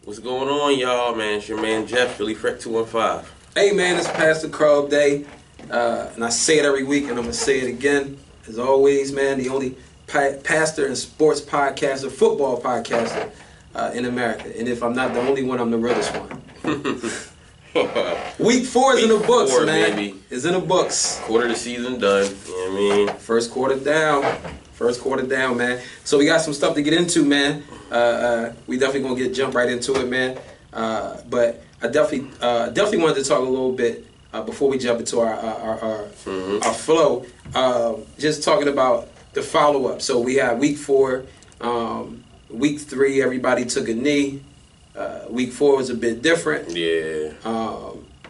What's going on, y'all, man? It's your man Jeff, Philly Freck 215. Hey man, it's Pastor Carl Day, and I say it every week, and I'm gonna say it again. As always, man, the only pastor and sports podcaster, football podcaster in America. And if I'm not the only one, I'm the realest one. Week 4 is in the books, man. Baby. It's in the books. Quarter of the season done. You know what I mean? First quarter down, man. So we got some stuff to get into, man. We definitely gonna jump right into it, man. But I definitely wanted to talk a little bit before we jump into our flow. Just talking about the follow up. So we had week 4, week 3. Everybody took a knee. Week 4 was a bit different. Yeah.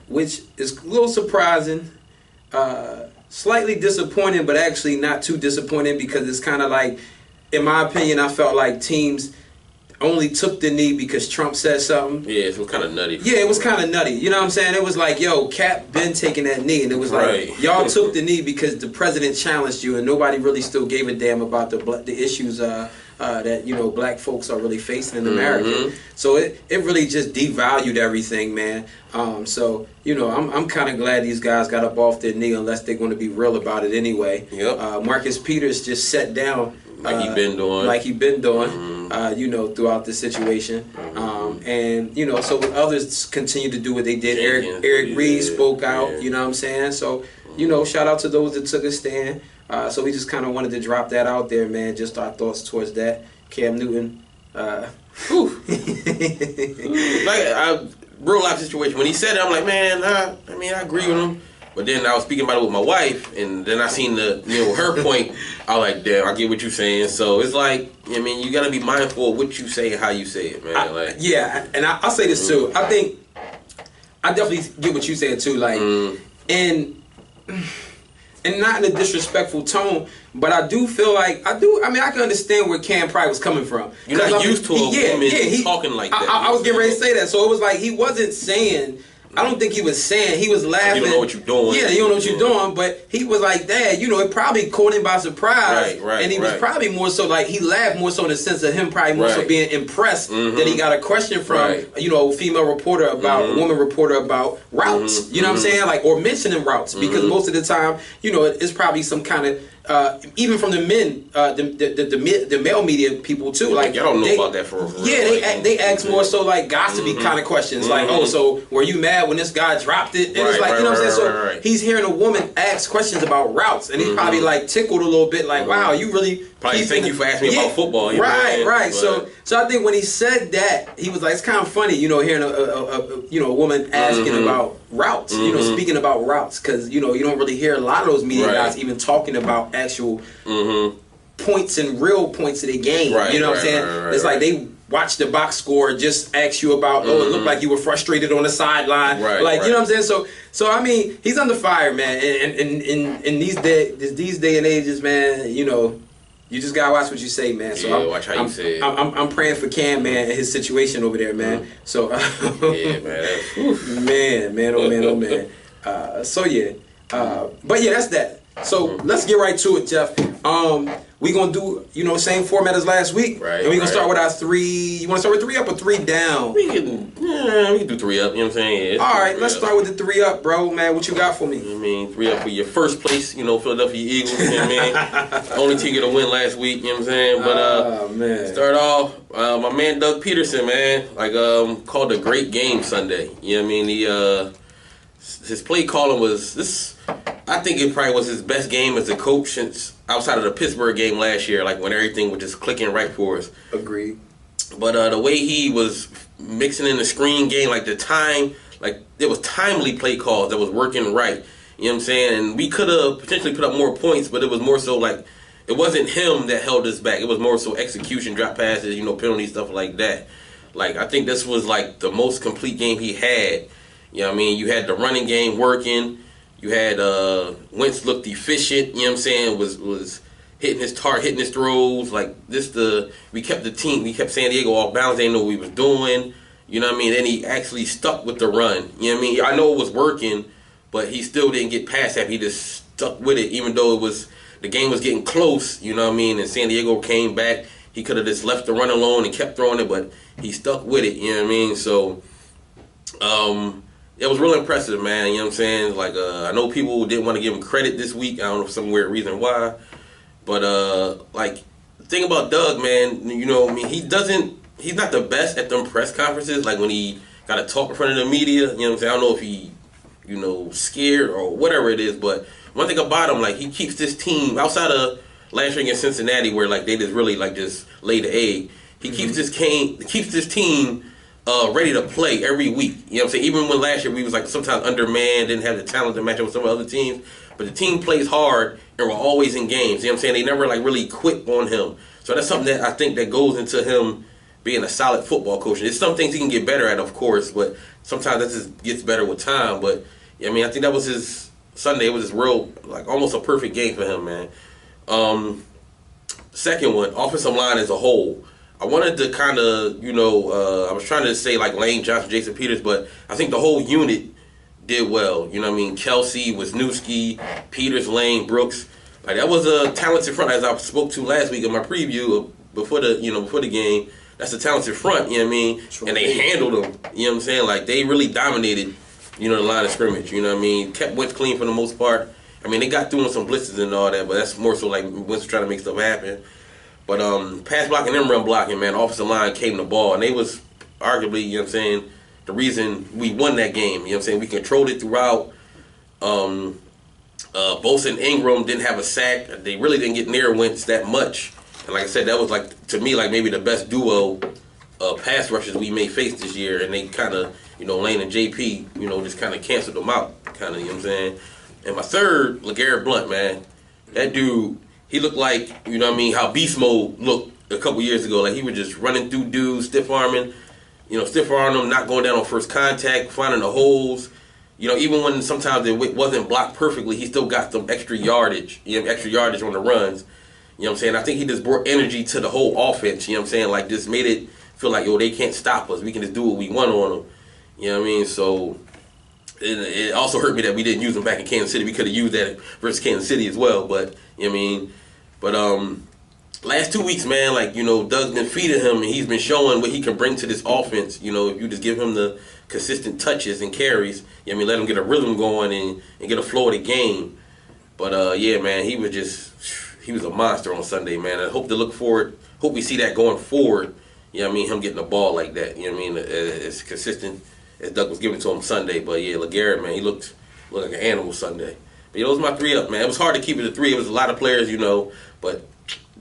Which is a little surprising. Slightly disappointing, but actually not too disappointing because it's kind of like, in my opinion, I felt like teams only took the knee because Trump said something. Yeah, it was kind of nutty. Yeah, it was kind of nutty. You know what I'm saying? It was like, yo, Cap been taking that knee, and it was like, y'all took the knee because the president challenged you, and nobody really still gave a damn about the issues that black folks are really facing in America. So it really just devalued everything, man. So I'm kind of glad these guys got up off their knee, unless they're going to be real about it anyway. Yep. Marcus Peters just sat down like he been doing, throughout the situation. And so others continue to do what they did. Eric Reed spoke out. You know what I'm saying? So shout out to those that took a stand. So we just kind of wanted to drop that out there, man. Just our thoughts towards that. Cam Newton. Real life situation. When he said it, I'm like, man, I agree with him. But then I was speaking about it with my wife, and then I seen her point. I was like, damn, I get what you're saying. So it's like, you got to be mindful of what you say and how you say it, man. And I'll say this too. I think I definitely get what you saying too. Like, and not in a disrespectful tone, but I do feel like I can understand where Cam probably was coming from. You're not used to a woman talking like that. I was getting ready to say that, so it was like he wasn't saying. I don't think he was saying, he was laughing. You don't know what you're doing. Yeah, you don't know what you're doing, but he was like that. It probably caught him by surprise. Right. And he was probably more so like, he laughed more so in the sense of him probably more so being impressed that he got a question from, a female reporter about, a woman reporter about routes. You know what I'm saying? Like, or mentioning routes. Because most of the time, it's probably some kind of, even from the men, the male media people too. Like, y'all don't know about that for real. Yeah, they ask more so like gossipy kind of questions. Like, oh, so were you mad when this guy dropped it? And it's like, you know what I'm saying? So he's hearing a woman ask questions about routes, and he's probably like tickled a little bit, like, wow, you really probably thank you for asking me about football. Right. So I think when he said that, he was like, it's kind of funny, hearing a woman asking about routes, speaking about routes, because you don't really hear a lot of those media guys even talking about actual points and real points of the game. You know what I'm saying? It's like they watch the box score, just ask you about, it looked like you were frustrated on the sideline. You know what I'm saying? So I mean, he's under fire, man. And in these day and ages, man, you just gotta watch what you say, man. So watch how you say it. I'm praying for Cam, man, and his situation over there, man. So yeah, man. man. But yeah, that's that. So let's get right to it, Jeff. We gonna do same format as last week, and we gonna start with our 3. You want to start with 3 up or 3 down? We can do 3 up. You know what I'm saying? All right, let's start with the 3 up, bro. Man, what you got for me? 3 up for your first place. Philadelphia Eagles. You know what I mean? Only team to win last week. You know what I'm saying? But man. Start off, my man Doug Peterson, man, called a great game Sunday. You know what I mean? His play calling was this. I think it probably was his best game as a coach since outside of the Pittsburgh game last year, like when everything was just clicking right for us. Agreed. But the way he was mixing in the screen game, like the time, like there was timely play calls that was working right. You know what I'm saying? And we could have potentially put up more points, but it was more so like it wasn't him that held us back. It was more so execution, drop passes, penalty, stuff like that. Like I think this was like the most complete game he had. You know what I mean? You had the running game working. You had Wentz looked efficient, you know what I'm saying, was hitting his target, hitting his throws. Like we kept San Diego off balance. They didn't know what we was doing. You know what I mean? Then he actually stuck with the run. You know what I mean? I know it was working, but he still didn't get past that. He just stuck with it, even though the game was getting close, you know what I mean? And San Diego came back. he could have just left the run alone and kept throwing it, but he stuck with it. You know what I mean? So, it was real impressive, man. You know what I'm saying? Like, I know people didn't want to give him credit this week. I don't know for some weird reason why, but like, the thing about Doug, man, you know, I mean, he's not the best at them press conferences. Like when he got to talk in front of the media. You know what I'm saying? I don't know if he, you know, scared or whatever it is, but one thing about him, like, he keeps this team outside of last year against Cincinnati, where like they just really like just laid the egg. He keeps this team ready to play every week. You know what I'm saying? Even when last year we was like sometimes undermanned, didn't have the talent to match up with some other teams, but the team plays hard and we're always in games. You know what I'm saying? They never like really quit on him. So that's something that I think that goes into him being a solid football coach. There's some things he can get better at, of course, but sometimes that just gets better with time. But I mean, I think that was his Sunday. It was his real, like, almost a perfect game for him, man. Second one, offensive line as a whole. I wanted to kind of, you know, I was trying to say like Lane Johnson, Jason Peters, but I think the whole unit did well. You know what I mean? Kelsey, Wisniewski, Peters, Lane, Brooks. Like, that was a talented front, as I spoke to last week in my preview before the game. That's a talented front, you know what I mean? True. And they handled them, you know what I'm saying? Like, they really dominated, you know, the line of scrimmage, you know what I mean? Kept Wentz clean for the most part. I mean, they got through on some blitzes and all that, but that's more so like Wentz trying to make stuff happen. But pass blocking and run blocking, man, offensive line came the ball, and they was arguably, you know what I'm saying, the reason we won that game. You know what I'm saying? We controlled it throughout. Bosa and Ingram didn't have a sack. They really didn't get near Wentz that much. And like I said, that was, like, to me, like maybe the best duo pass rushers we may face this year. And they kind of, you know, Lane and JP, you know, just kind of canceled them out, kind of, you know what I'm saying? And my third, LeGarrette Blount, man. That dude, he looked like, you know what I mean, how Beast Mode looked a couple years ago. Like, he was just running through dudes, stiff-arming, you know, stiff-arming them, not going down on first contact, finding the holes. You know, even when sometimes it wasn't blocked perfectly, he still got some extra yardage, extra yardage on the runs. You know what I'm saying? I think he just brought energy to the whole offense, you know what I'm saying? Like, just made it feel like, yo, they can't stop us. We can just do what we want on them. You know what I mean? So, it also hurt me that we didn't use him back in Kansas City. We could have used that versus Kansas City as well, but, you know what I mean? But, last 2 weeks, man, like, you know, Doug's been feeding him, and he's been showing what he can bring to this offense. You know, if you just give him the consistent touches and carries, you know what I mean, let him get a rhythm going and get a flow of the game. But, yeah, man, he was a monster on Sunday, man. I hope we see that going forward. You know what I mean? Him getting the ball like that. You know what I mean? As consistent as Doug was giving to him Sunday. But yeah, LeGarrette, man, he looked like an animal Sunday. But yeah, those are my three up, man. It was hard to keep it at three. It was a lot of players, you know. But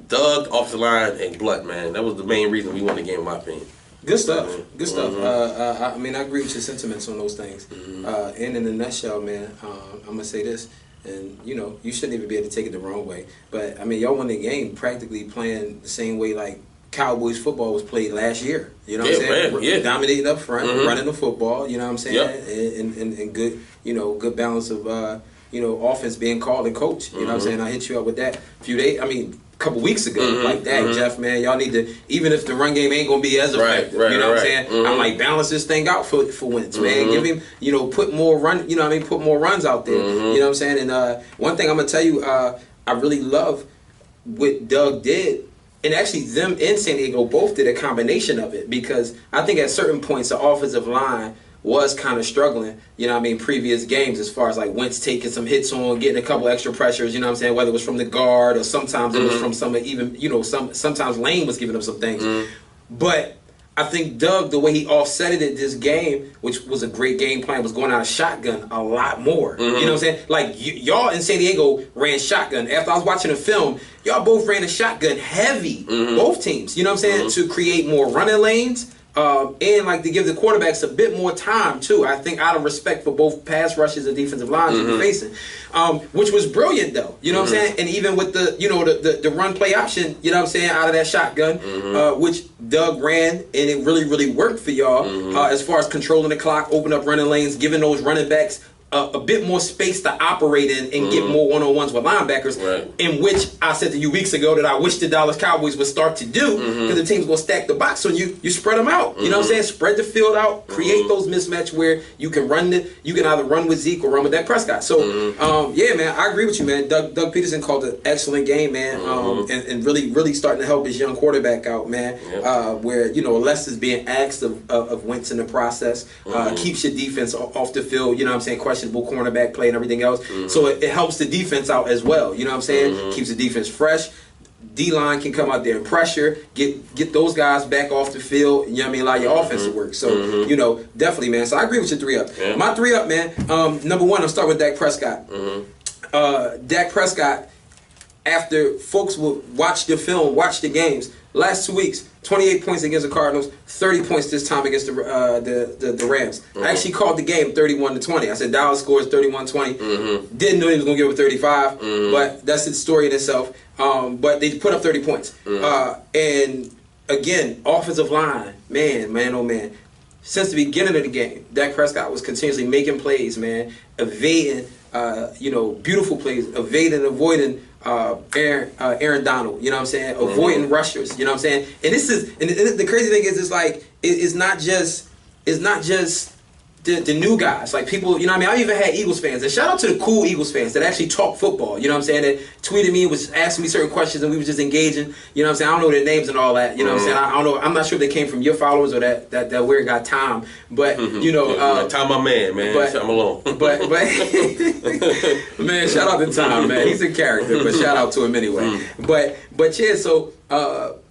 Doug, offensive line, and Blount, man, that was the main reason we won the game, in my opinion. Good stuff. Good stuff. I mean, I agree with your sentiments on those things. And in a nutshell, man, I'm going to say this. And, you know, you shouldn't even be able to take it the wrong way. But, I mean, y'all won the game practically playing the same way like Cowboys football was played last year. You know what I'm saying? Man, yeah. Dominating up front, running the football, you know what I'm saying? And good, you know, good balance of, you know, offense being called and coached. You know what I'm saying? I hit you up with that a couple weeks ago, like that, Jeff, man, y'all need to, even if the run game ain't gonna be as effective, you know what I'm saying? I'm like, balance this thing out for Wentz, man. Give him, you know, put more runs out there. You know what I'm saying? And one thing I'm gonna tell you, I really love what Doug did. And actually, them and San Diego both did a combination of it, because I think at certain points the offensive line was kind of struggling, you know what I mean, previous games, as far as like Wentz taking some hits on, getting a couple extra pressures, you know what I'm saying, whether it was from the guard or sometimes it was from some, even, you know, sometimes Lane was giving up some things. But I think Doug, the way he offset it this game, which was a great game plan, was going out of shotgun a lot more. You know what I'm saying? Like, y'all in San Diego ran shotgun. After I was watching the film, y'all both ran a shotgun heavy, both teams, you know what I'm saying, to create more running lanes. And like to give the quarterbacks a bit more time too. I think out of respect for both pass rushes and defensive lines you're facing, which was brilliant though. You know what I'm saying? And even with the, you know, the run play option, you know what I'm saying, out of that shotgun, which Doug ran, and it really worked for y'all as far as controlling the clock, open up running lanes, giving those running backs a bit more space to operate in and get more one-on-ones with linebackers, in which I said to you weeks ago that I wish the Dallas Cowboys would start to do, because the team's going to stack the box, so you spread them out. You know what I'm saying? Spread the field out, create those mismatch where you can you can either run with Zeke or run with Dak Prescott. So, yeah, man, I agree with you, man. Doug Peterson called an excellent game, man, and really starting to help his young quarterback out, man, where, you know, less is being asked of Wentz in the process, keeps your defense off the field, you know what I'm saying, questionable cornerback play and everything else. So it helps the defense out as well, you know what I'm saying, keeps the defense fresh. D-line can come out there and pressure, get those guys back off the field, you know what I mean, allow your offense to work. So, you know, definitely, man. So I agree with your 3-up. My 3-up, man, number one, I'll start with Dak Prescott. Dak Prescott, after folks would watch the film, watch the games, last 2 weeks, 28 points against the Cardinals, 30 points this time against the Rams. I actually called the game 31-20. I said Dallas scores 31-20. Didn't know he was going to give it 35, but that's the story in itself. But they put up 30 points. And again, offensive line, man, oh man. Since the beginning of the game, Dak Prescott was continuously making plays, man, evading, you know, beautiful plays, evading, avoiding Aaron Donald, you know what I'm saying, avoiding rushers, you know what I'm saying. And this is, and the crazy thing is, it's like it's not just the new guys, like people, you know what I mean? I even had Eagles fans, and shout out to the cool Eagles fans that actually talk football, you know what I'm saying, that tweeted me, was asking me certain questions, and we was just engaging, you know what I'm saying? I don't know their names and all that, you know what I'm saying? I don't know, I'm not sure if they came from your followers or that weird guy Tom, but, you know. Tom, my man, I'm alone. but man, shout out to Tom, man. He's a character, but shout out to him anyway. But yeah, so,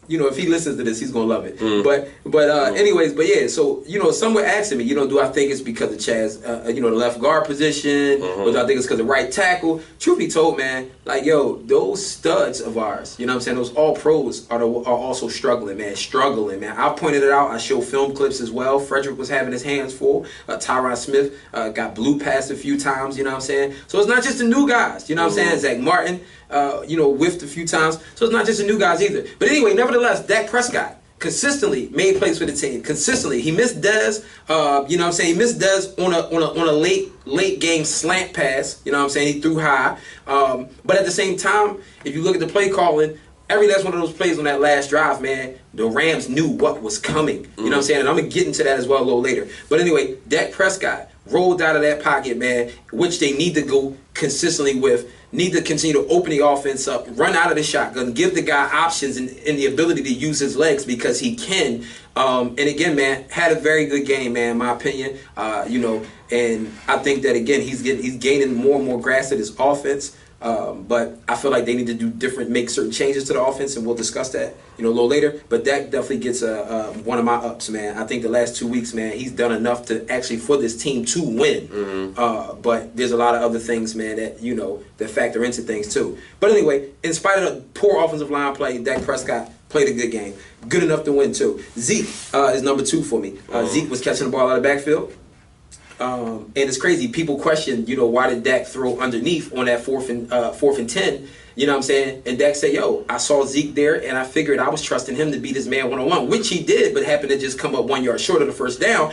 you know, if he listens to this, he's gonna love it. Anyways, but yeah, so, you know, some were asking me, you know, do I think it's because of Chaz, you know, the left guard position, or do I think it's because of right tackle? Truth be told, man, like, yo, those studs of ours, you know what I'm saying, those all pros are also struggling, man. I pointed it out. I showed film clips as well. Frederick was having his hands full. Tyron Smith got blue passed a few times, you know what I'm saying? So it's not just the new guys, you know what I'm saying? Zach Martin, you know, whiffed a few times. So it's not just the new guys either. But anyway, nevertheless, Dak Prescott consistently made plays for the team. Consistently. He missed Dez, you know what I'm saying? He missed Dez on a late game slant pass, you know what I'm saying? He threw high. But at the same time, if you look at the play calling, every last one of those plays on that last drive, man, the Rams knew what was coming. You know what I'm saying? And I'm going to get into that as well a little later. But anyway, Dak Prescott rolled out of that pocket, man, which they need to go consistently with. Need to continue to open the offense up, run out of the shotgun, give the guy options and the ability to use his legs because he can. And again, man, had a very good game, man, in my opinion. You know, and I think that, again, he's gaining more and more grasp at his offense. But I feel like they need to make certain changes to the offense, and we'll discuss that, you know, a little later. But Dak definitely gets one of my ups, man. I think the last 2 weeks, man, he's done enough to actually for this team to win. But there's a lot of other things, man, that, you know, that factor into things too. But anyway, in spite of the poor offensive line play, Dak Prescott played a good game, good enough to win too. Zeke is number 2 for me. Zeke was catching the ball out of the backfield. And it's crazy. People question, you know, why did Dak throw underneath on that fourth and 10? You know what I'm saying? And Dak said, yo, I saw Zeke there, and I figured I was trusting him to beat his man one-on-one, which he did, but happened to just come up 1 yard short of the first down.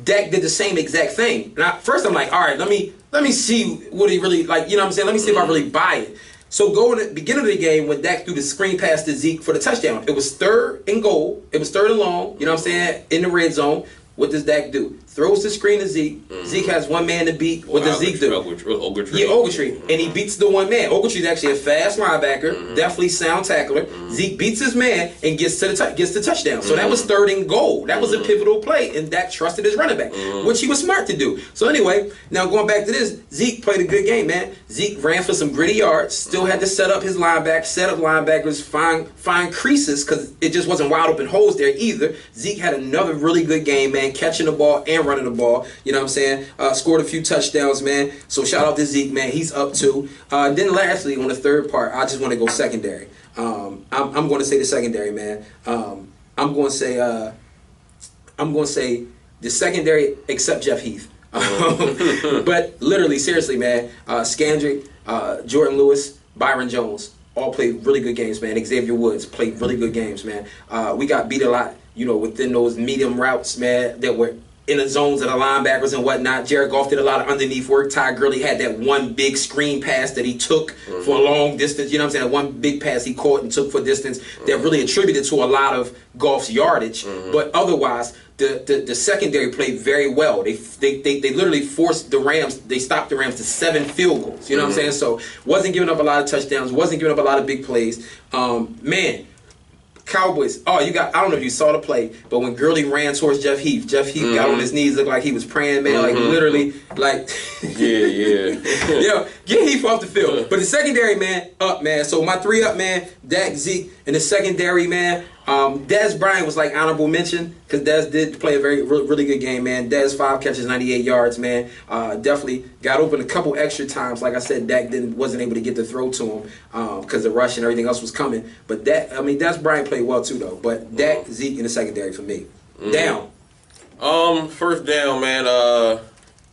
Dak did the same exact thing. And first I'm like, all right, let me see what he really, like, you know what I'm saying? Let me see if I really buy it. So going at the beginning of the game, when Dak threw the screen pass to Zeke for the touchdown, it was 3rd and goal. It was 3rd and long, you know what I'm saying, in the red zone. What does Dak do? Throws the screen to Zeke. Zeke has one man to beat. What does Zeke do? Ogletree. Yeah, Ogletree. And he beats the one man. Ogletree's actually a fast linebacker, definitely sound tackler. Zeke beats his man and gets the touchdown. So that was 3rd and goal. That was a pivotal play, and Dak trusted his running back, which he was smart to do. So anyway, now going back to this, Zeke played a good game, man. Zeke ran for some gritty yards, still had to set up linebackers, find creases, because it just wasn't wide open holes there either. Zeke had another really good game, man, catching the ball and running the ball, you know what I'm saying? Scored a few touchdowns, man. So shout out to Zeke, man. He's up too. Then lastly, on the third part, I just want to go secondary. I'm going to say the secondary, man. I'm going to say the secondary except Jeff Heath. But literally, seriously, man, Scandrick, Jordan Lewis, Byron Jones all played really good games, man. Xavier Woods played really good games, man. We got beat a lot, you know, within those medium routes, man, that were in the zones of the linebackers and whatnot. Jared Goff did a lot of underneath work. Ty Gurley had that one big screen pass that he took for a long distance. You know what I'm saying? That one big pass he caught and took for distance that really attributed to a lot of Goff's yardage. But otherwise, the secondary played very well. They literally forced the Rams. They stopped the Rams to 7 field goals. You know what I'm saying? So wasn't giving up a lot of touchdowns. Wasn't giving up a lot of big plays. Man. Cowboys. Oh, I don't know if you saw the play, but when Gurley ran towards Jeff Heath got on his knees, looked like he was praying, man. Like literally, like get Heath off the field. But the secondary, man, up, man. So my 3 up, man, Dak, Zeke, and the secondary, man. Dez Bryant was like honorable mention because Dez did play a really good game, man. Dez 5 catches, 98 yards, man. Definitely got open a couple extra times. Like I said, Dak wasn't able to get the throw to him because the rush and everything else was coming. But Dez Bryant played well too, though. But Dak, Zeke, and the secondary for me. Down. First down, man. I'm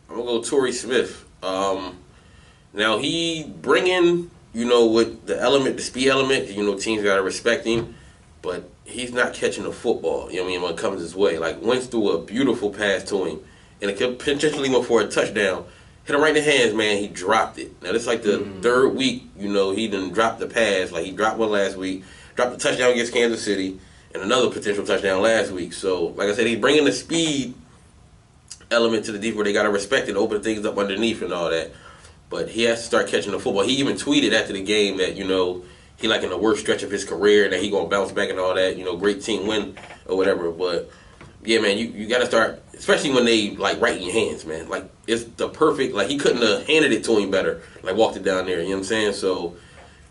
gonna go Torrey Smith. Now he bringing, with the speed element. Teams gotta respect him, but he's not catching the football. When it comes his way. Like Wentz threw a beautiful pass to him, and it could potentially went for a touchdown. Hit him right in the hands, man. He dropped it. Now this is like the third week. He done dropped the pass. Like he dropped one last week, dropped the touchdown against Kansas City, and another potential touchdown last week. So like I said, he's bringing the speed element to the defense where they got to respect it, open things up underneath and all that. But he has to start catching the football. He even tweeted after the game that he like in the worst stretch of his career, that he gonna bounce back and all that. Great team win or whatever. But yeah, man, you got to start, especially when they like right in your hands, man. Like it's the perfect. Like he couldn't have handed it to him better. Like walked it down there. You know what I'm saying? So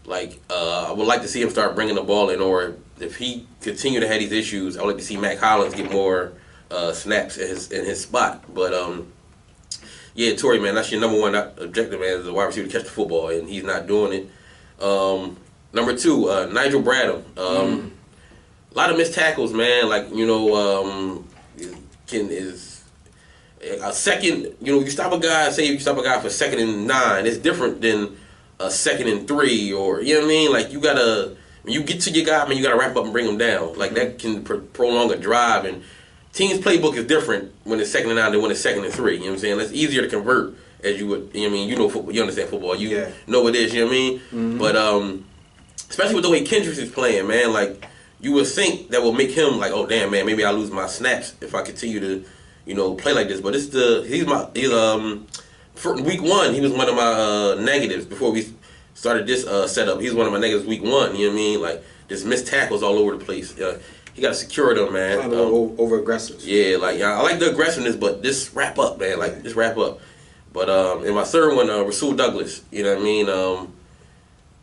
like I would like to see him start bringing the ball in, or if he continue to have these issues, I would like to see Mac Hollins get more snaps in his spot. But yeah, Torrey, man, that's your number one objective, man, as a wide receiver to catch the football, and he's not doing it. Number 2, Nigel Bradham. A lot of missed tackles, man. Like is a second. You stop a guy. Say you stop a guy for 2nd and 9. It's different than a 2nd and 3, or you know what I mean. Like you gotta, when you get to your guy, man, you gotta wrap up and bring him down. Like that can prolong a drive, and team's playbook is different when it's 2nd and 9 than when it's 2nd and 3. You know what I'm saying? It's easier to convert as you would. You know what I mean? Football. You understand football. You know what it is. You know what I mean? But especially with the way Kendricks is playing, man, like you would think that will make him like, oh damn, man, maybe I lose my snaps if I continue to, play like this. But for week 1, he was one of my negatives before we started this setup. He's one of my negatives week 1. You know what I mean? Like just missed tackles all over the place. He got to secure them, man. Over aggressive. Yeah, like I like the aggressiveness, but just wrap up, man. Like just wrap up. But in my third one, Rasul Douglas. You know what I mean?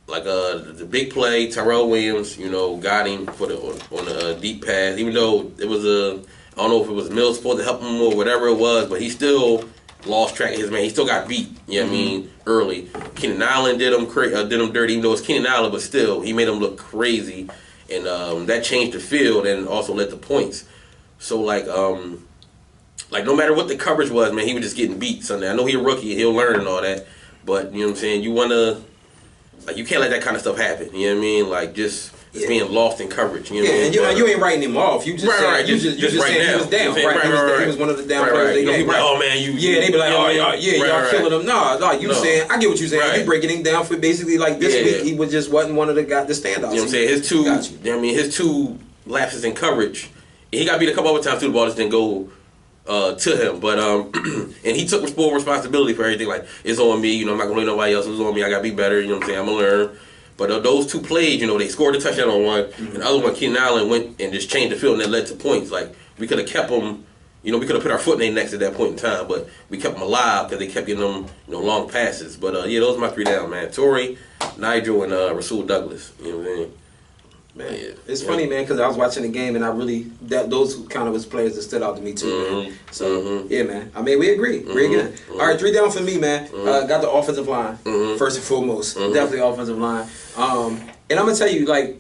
Like the big play, Tyrell Williams, got him on the deep pass. Even though it was I don't know if it was Mills supposed to help him or whatever it was, but he still lost track of his man. He still got beat. You know what I mean? Early. Keenan Allen did him dirty, even though it's Keenan Allen, but still he made him look crazy, and that changed the field and also led to points. So like no matter what the coverage was, man, he was just getting beat Sunday. I know he's a rookie, he'll learn and all that, but you know what I'm saying? You wanna. Like you can't let that kind of stuff happen. You know what I mean? Like just being lost in coverage. You know what I mean? And you ain't writing him off. You just saying, you just saying he was down. Right. He was one of the down players. They be like, oh man, they be like, y'all killing him. No, you saying, I get what you're saying. You breaking him down for basically like this week. He wasn't one of the standouts. You know what I'm saying? His two lapses in coverage. He got beat a couple other times too. The ball just didn't go to him, but and he took full responsibility for everything. Like it's on me, I'm not gonna blame nobody else. It's on me. I gotta be better. You know what I'm saying? I'm gonna learn. But those 2 plays, they scored a touchdown on one, and the other one, Keenan Allen went and just changed the field, and that led to points. Like we could have kept them, we could have put our foot in their necks at that point in time, but we kept them alive because they kept getting them, long passes. But those are my 3 down, man. Torrey, Nigel, and Rasul Douglas. You know what I'm saying? Man, it's funny, man, because I was watching the game and I really those kind of was players that stood out to me too, man. So yeah, man. I mean, we agree. Again. All right, 3 down for me, man. Got the offensive line first and foremost. Definitely offensive line. And I'm gonna tell you, like,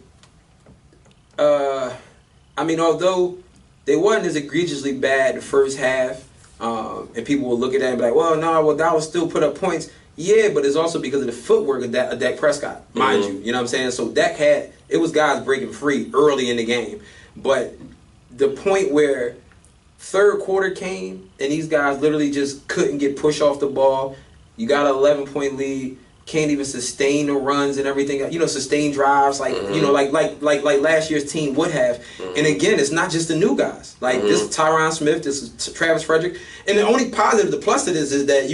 I mean, although they wasn't as egregiously bad the first half, and people will look at that and be like, well, Dallas still put up points. Yeah, but it's also because of the footwork of Dak Prescott, mind you. You know what I'm saying? So Dak it was guys breaking free early in the game. But the point where third quarter came, and these guys literally just couldn't get push off the ball. You got an 11-point lead. Can't even sustain the runs and everything. Sustain drives like like last year's team would have. And again, it's not just the new guys. Like this is Tyron Smith, this is Travis Frederick. And the only positive, the plus to this is that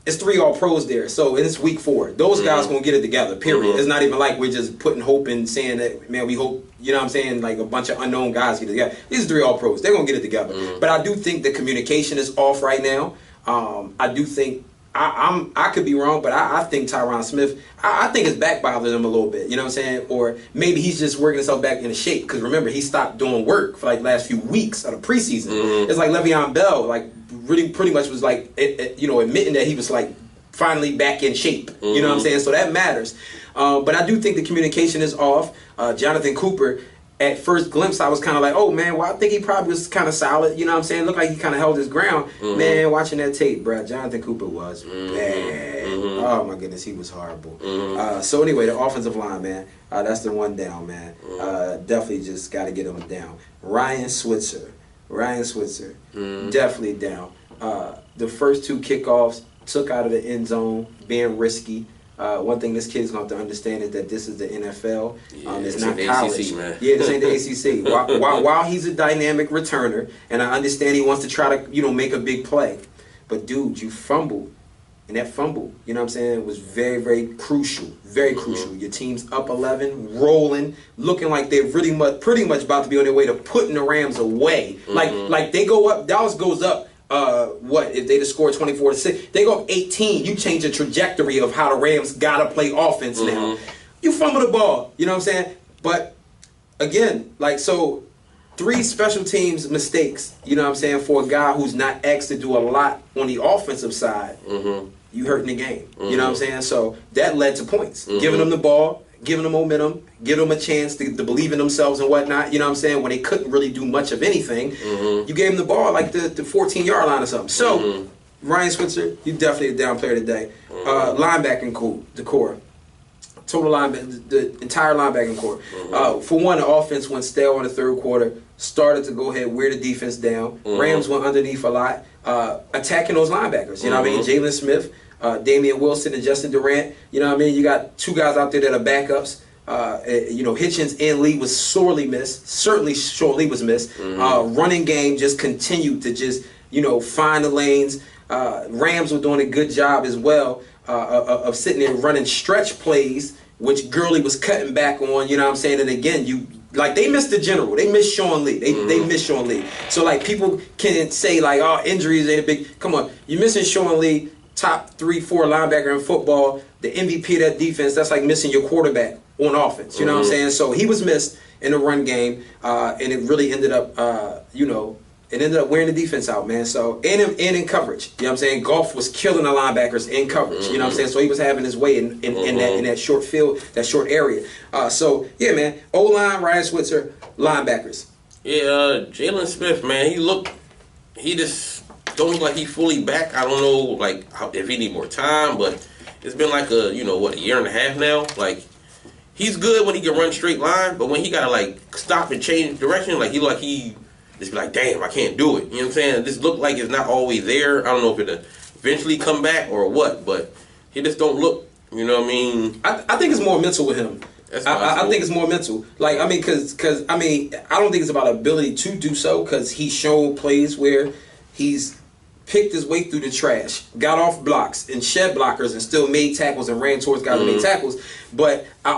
it's 3 All-Pros there. So it's week 4. Those guys gonna get it together. Period. It's not even like we're just putting hope and saying that, man, we hope. You know what I'm saying? Like a bunch of unknown guys get it together. These are 3 All-Pros. They're gonna get it together. But I do think the communication is off right now. I do think. I could be wrong, but I think Tyron Smith, I think his back bothered him a little bit, you know what I'm saying? Or maybe he's just working himself back into shape. Because remember, he stopped doing work for like last few weeks of the preseason. It's like Le'Veon Bell, like really pretty much was like, admitting that he was like finally back in shape. You know what I'm saying? So that matters. But I do think the communication is off. Jonathan Cooper, at first glimpse, I was kind of like, oh, man, well, I think he probably was kind of solid. You know what I'm saying? Looked like he kind of held his ground. Man, watching that tape, bro, Jonathan Cooper was bad. Oh, my goodness, he was horrible. So, anyway, the offensive line, man, that's the one down, man. Definitely just got to get him down. Ryan Switzer, definitely down. The first 2 kickoffs took out of the end zone, being risky. One thing this kid's going to have to understand is that this is the NFL. It's not college. ACC, man. Yeah, this ain't the ACC. While he's a dynamic returner, and I understand he wants to try to, make a big play. But, dude, you fumbled. And that fumble, you know what I'm saying, was very, very crucial. Very crucial. Your team's up 11, rolling, looking like they're pretty much about to be on their way to putting the Rams away. Like they go up, Dallas goes up. If they just scored 24-6, they go up 18. You change the trajectory of how the Rams gotta play offense now. You fumble the ball, you know what I'm saying? But again, 3 special teams mistakes, you know what I'm saying, for a guy who's not asked to do a lot on the offensive side. You hurting the game, you know what I'm saying? So that led to points. Giving them the ball, giving them momentum, giving them a chance to believe in themselves and whatnot, you know what I'm saying, when they couldn't really do much of anything. You gave them the ball like the 14-yard line or something. So, Ryan Switzer, you definitely a down player today. Linebacking core. Total linebacker, the entire linebacking core. For one, the offense went stale in the third quarter, started to go ahead, wear the defense down. Rams went underneath a lot, attacking those linebackers. You know what I mean? Jalen Smith, Damian Wilson, and Justin Durant. You know what I mean? You got 2 guys out there that are backups. Hitchens and Lee was sorely missed. Certainly Short Lee was missed. Running game just continued to just, find the lanes. Rams were doing a good job as well of sitting there running stretch plays, which Gurley was cutting back on, you know what I'm saying? And again, they missed the general. They missed Sean Lee. They missed Sean Lee. So, people can say, oh, injuries ain't a big... Come on. You're missing Sean Lee, top 3-4 linebacker in football, the MVP of that defense. That's like missing your quarterback on offense. You know what I'm saying? So, he was missed in the run game, and it really ended up, it ended up wearing the defense out, man. So, and in coverage. You know what I'm saying? Goff was killing the linebackers in coverage. You know what I'm saying? So, he was having his way in that short field, that short area. So, yeah, man. O-line, Ryan Switzer, linebackers. Yeah, Jalen Smith, man, he just don't look like he's fully back. I don't know, if he need more time, but it's been a year and a half now. He's good when he can run straight line, but when he gotta, stop and change direction, he just be like, damn, I can't do it. You know what I'm saying? This look like it's not always there. I don't know if it'll eventually come back or what, but he just don't look, you know what I mean? I think it's more mental with him. I think it's more mental. Because I don't think it's about ability to do so, because he showed plays where he's picked his way through the trash, got off blocks and shed blockers and still made tackles and ran towards guys and made tackles. But I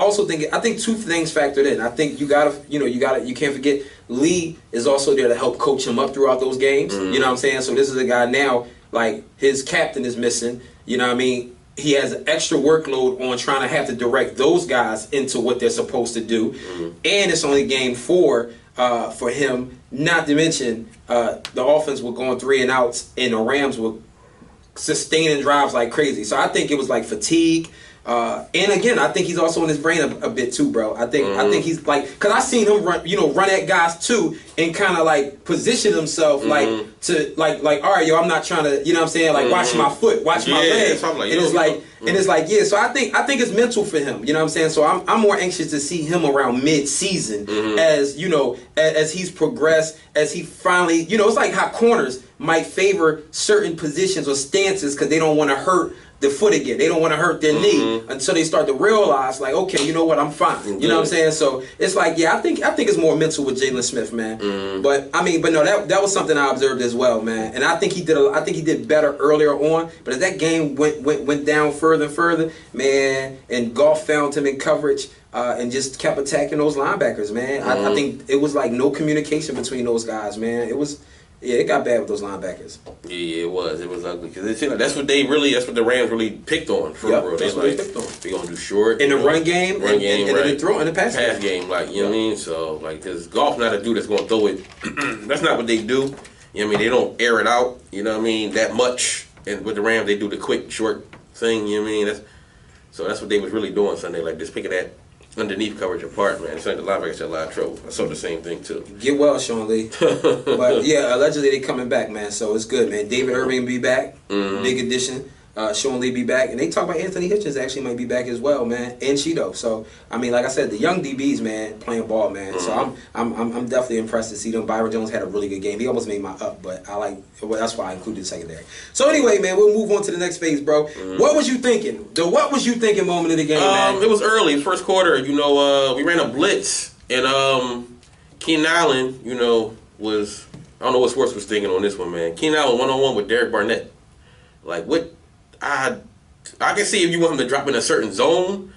think 2 things factored in. I think you can't forget Lee is also there to help coach him up throughout those games. You know what I'm saying? So this is a guy now, his captain is missing. You know what I mean? He has an extra workload on trying to have to direct those guys into what they're supposed to do. And it's only game 4 for him. Not to mention, the offense were going 3 and outs, and the Rams were sustaining drives like crazy. So I think it was fatigue. And again, I think he's also in his brain a bit too, bro. I think he's like, cause I seen him run at guys too, and kind of like position himself like to like, all right, yo, I'm not trying to, you know what I'm saying, like watch my foot, watch my leg, like, and it's like, yeah. So I think it's mental for him, you know what I'm saying. So I'm more anxious to see him around mid-season, as you know, as he's progressed, as he finally, you know, it's like how corners might favor certain positions or stances because they don't want to hurt the foot again. They don't want to hurt their knee until they start to realize, like, okay, you know what, I'm fine. You know what I'm saying? So it's like, yeah, I think it's more mental with Jalen Smith, man. But I mean, but no, that was something I observed as well, man. And I think he did better earlier on. But as that game went down further and further, man, and Goff found him in coverage. And just kept attacking those linebackers, man. I think it was like no communication between those guys, man. It got bad with those linebackers. Yeah, it was. It was ugly because that's what the Rams really picked on. That's what they picked on. We gonna do short in the run game, and then throw in the pass game, like you know what I mean. So like, because Goff not a dude that's gonna throw it. That's not what they do. You know what I mean? They don't air it out. You know what I mean? That much. And with the Rams, they do the quick short thing. You know what I mean? That's what they was really doing Sunday. Like just picking that underneath coverage apart, man. Sunday the linebackers had a lot of trouble. I saw the same thing too. Get well, Sean Lee. But yeah, allegedly they coming back, man. So it's good, man. David Irving be back, big addition. Sean Lee be back, and they talk about Anthony Hitchens actually might be back as well, man, and Cheeto. So I mean, like I said, the young DBs, man, playing ball, man. So I'm definitely impressed to see them. Byron Jones had a really good game. He almost made my up, but that's why I included secondary. So anyway, man, we'll move on to the next phase, bro. What was you thinking? The what was you thinking moment of the game, man? It was early, first quarter. You know, we ran a blitz, and Keenan Allen, you know, was, I don't know what Sports was thinking on this one, man. Keenan Allen 1-on-1 with Derek Barnett. Like what? I can see if you want him to drop in a certain zone,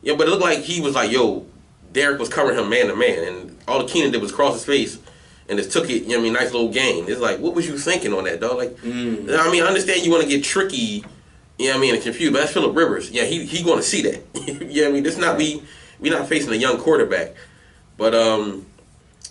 yeah, but it looked like he was like, yo, Derek was covering him man to man, and all the Keenan did was cross his face and just took it, you know what I mean, nice little gain. It's like, what was you thinking on that, dog? Like, I mean, I understand you want to get tricky, you know what I mean, and confused, but that's Phillip Rivers. Yeah, he going to see that. You know what I mean? This not we not facing a young quarterback. But,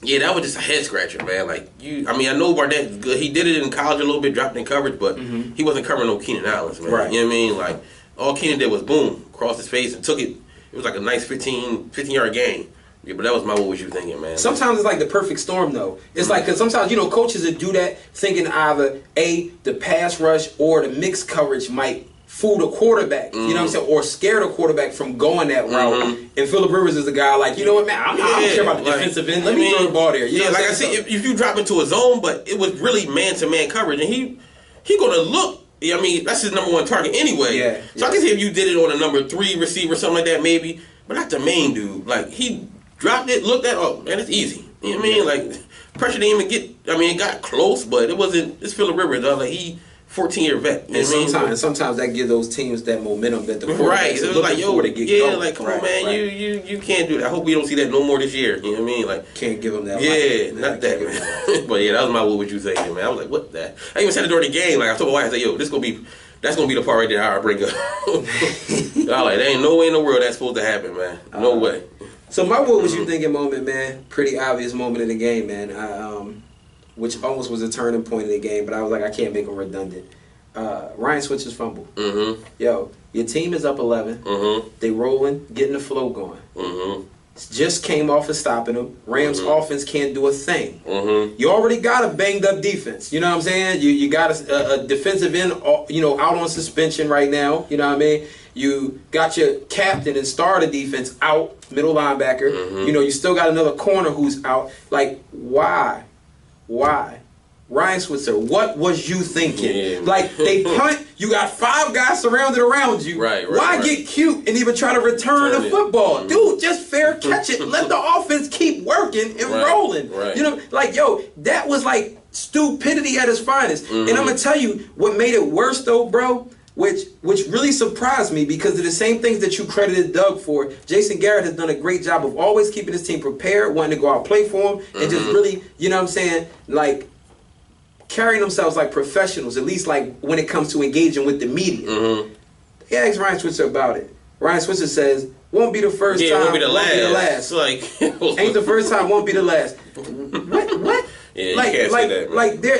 yeah, that was just a head scratcher, man. Like I know Barnett is good. He did it in college a little bit, dropped in coverage, but he wasn't covering no Keenan Allen, man. Right. You know what I mean? Like all Keenan did was boom, crossed his face and took it. It was like a nice 15-yard gain. Yeah, but that was what was you thinking, man? Sometimes it's like the perfect storm, though. It's like, because sometimes, you know, coaches that do that thinking either the pass rush or the mixed coverage might fool the quarterback, you know what I'm saying, or scare the quarterback from going that route. And Phillip Rivers is the guy like, you know what, man, I don't care about the defensive end. Let me throw the ball there. You know like I said, if you drop into a zone, but it was really man-to-man coverage, and he gonna look. I mean, that's his number one target anyway. Yeah. So I can see if you did it on a number 3 receiver, something like that, maybe, but not the main dude. Like he dropped it, looked at, oh man, it's easy. You know what I mean? Like pressure didn't even get. I mean, it got close, but it wasn't. It's Phillip Rivers, though. Like he. 14-year vet. And sometimes that gives those teams that momentum that the right. So it was like, yo, to get going. Like come on, man, you can't do that. I hope we don't see that no more this year. You know what I mean? Like can't give them that. Not that, man. But yeah, that was my what would you thinking, man? I was like, what that? I even said it during the game. Like I told my wife, I said, yo, that's gonna be the part right there I bring up. I was like, there ain't no way in the world that's supposed to happen, man. No way. So my what was you thinking moment, man? Pretty obvious moment in the game, man. Which almost was a turning point in the game, but I was like, I can't make them redundant. Ryan Switzer's fumble. Yo, your team is up 11. They rolling, getting the flow going. Just came off of stopping them. Rams offense can't do a thing. You already got a banged up defense. You know what I'm saying? You got a defensive end, you know, out on suspension right now. You know what I mean? You got your captain and star of the defense out, middle linebacker. You know, you still got another corner who's out. Like, why? Ryan Switzer, what was you thinking? Yeah, like, they punt, you got 5 guys surrounded around you. Why get cute and even try to return the football? Dude, just fair catch it. Let the offense keep working and rolling. You know, like, yo, that was like stupidity at its finest. And I'm going to tell you what made it worse, though, bro, which really surprised me because of the same things that you credited Doug for. Jason Garrett has done a great job of always keeping his team prepared, wanting to go out and play for him, and just really, you know what I'm saying, like, carrying themselves like professionals, at least like when it comes to engaging with the media. They asked Ryan Switzer about it. Ryan Switzer says, won't be the first time, won't be the last. Like, ain't the first time, won't be the last. What? Yeah, you can't say that,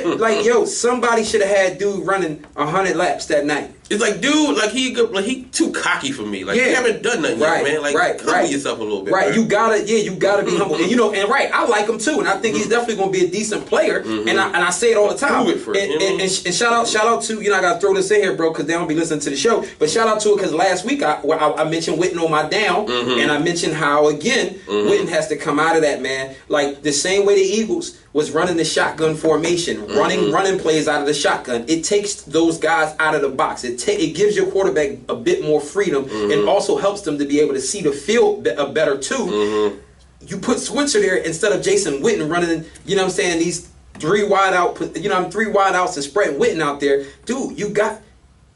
man. Like, yo, somebody should have had dude running 100 laps that night. It's like, dude, like he too cocky for me. Like, you haven't done nothing yet, man. Like, humble yourself a little bit. Right, man. you gotta be humble. And I like him too, and I think he's definitely gonna be a decent player. And I say it all the time. Prove it for him. And shout out to I gotta throw this in here, bro, because they don't be listening to the show. But shout out to it because last week I mentioned Witten on my down, and I mentioned how again Witten has to come out of that, man. Like the same way the Eagles was running the shotgun formation, running plays out of the shotgun. It takes those guys out of the box. It gives your quarterback a bit more freedom and also helps them to be able to see the field better too. You put Switzer there instead of Jason Witten running, these 3 wide out, 3 wide outs and spreading Witten out there. Dude, you got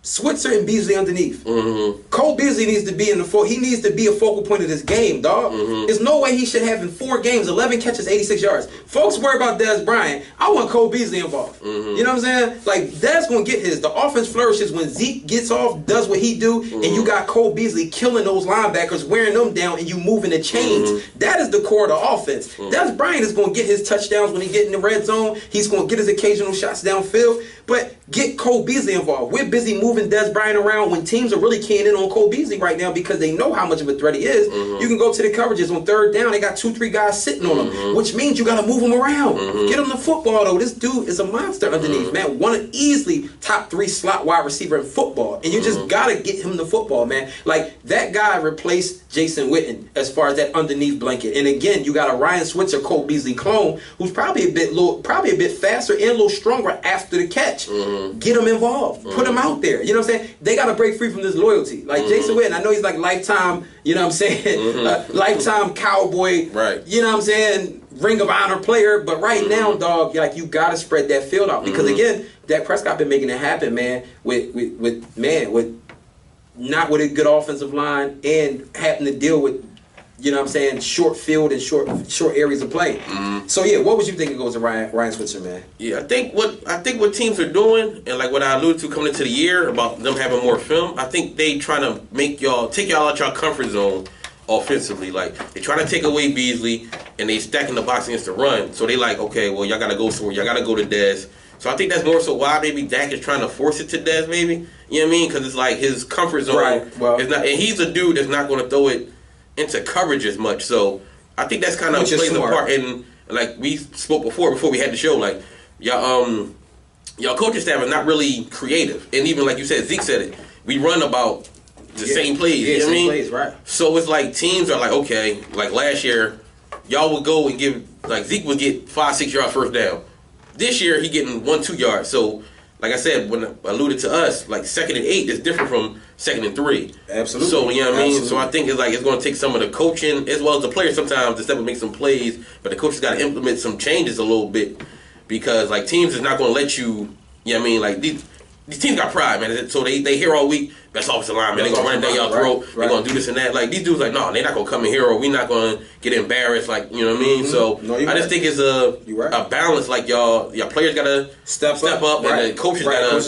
Switzer and Beasley underneath. Cole Beasley needs to be he needs to be a focal point of this game, dog. There's no way he should have in 4 games 11 catches, 86 yards. Folks worry about Dez Bryant. I want Cole Beasley involved. You know what I'm saying? Like Dez gonna get his. The offense flourishes when Zeke gets off, does what he do, and you got Cole Beasley killing those linebackers, wearing them down, and you moving the chains. That is the core of the offense. Dez Bryant is gonna get his touchdowns when he get in the red zone. He's gonna get his occasional shots downfield, but get Cole Beasley involved. We're busy moving Dez Bryant around when teams are really keying in on Cole Beasley right now because they know how much of a threat he is. You can go to the coverages on 3rd down. They got 2-3 guys sitting on him, which means you got to move him around. Get him the football, though. This dude is a monster underneath, man. One easily top 3 slot wide receiver in football, and you just got to get him the football, man. Like, that guy replaced Jason Witten as far as that underneath blanket. And again, you got a Ryan Switzer, Cole Beasley clone who's probably a bit faster and a little stronger after the catch. Get him involved. Put him out there. You know what I'm saying? They got to break free from this loyalty. Like Jason Witten, I know he's like lifetime, you know what I'm saying? Lifetime Cowboy, right? You know what I'm saying? Ring of Honor player. But right now, dog, like you got to spread that field out. Because again, Dak Prescott been making it happen, man, with not with a good offensive line and having to deal with, you know what I'm saying, short field and short areas of play. So yeah, what was you thinking goes to Ryan Switzer, man? Yeah, I think what teams are doing, and like what I alluded to coming into the year about them having more film, I think they trying to take y'all out your comfort zone offensively. Like they trying to take away Beasley and they stacking the box against the run. So they like, okay, well y'all gotta go somewhere, y'all gotta go to Dez. So I think that's more so why maybe Dak is trying to force it to Dez, maybe. You know what I mean? Because it's like his comfort zone. Right. Well, is not, and he's a dude that's not going to throw it into coverage as much. So I think that's kind of plays a part. And like we spoke before we had the show, like y'all coaching staff is not really creative. And even like you said, Zeke said it. We run about the same plays. Yeah, you know what I mean? Plays, right. So it's like teams are like, okay, like last year, y'all would go and give like Zeke would get 5-6 yards first down. This year he getting 1-2 yards. So like I said, when I alluded to us, like 2nd and 8 is different from 2nd and 3. Absolutely. So you know what I mean. Absolutely. So I think it's going to take some of the coaching as well as the players sometimes to step and make some plays, but the coaches got to implement some changes a little bit because like teams is not going to let you. You know what I mean? Like these teams got pride, man. So they hear all week. Best offensive line, man. They're going to run it down y'all throat. They're going to do this and that. Like, these dudes like, no, they're not going to come in here or we're not going to get embarrassed. Like, you know what I mean? So, I just think it's a balance. Like, y'all players got to step up and the coaches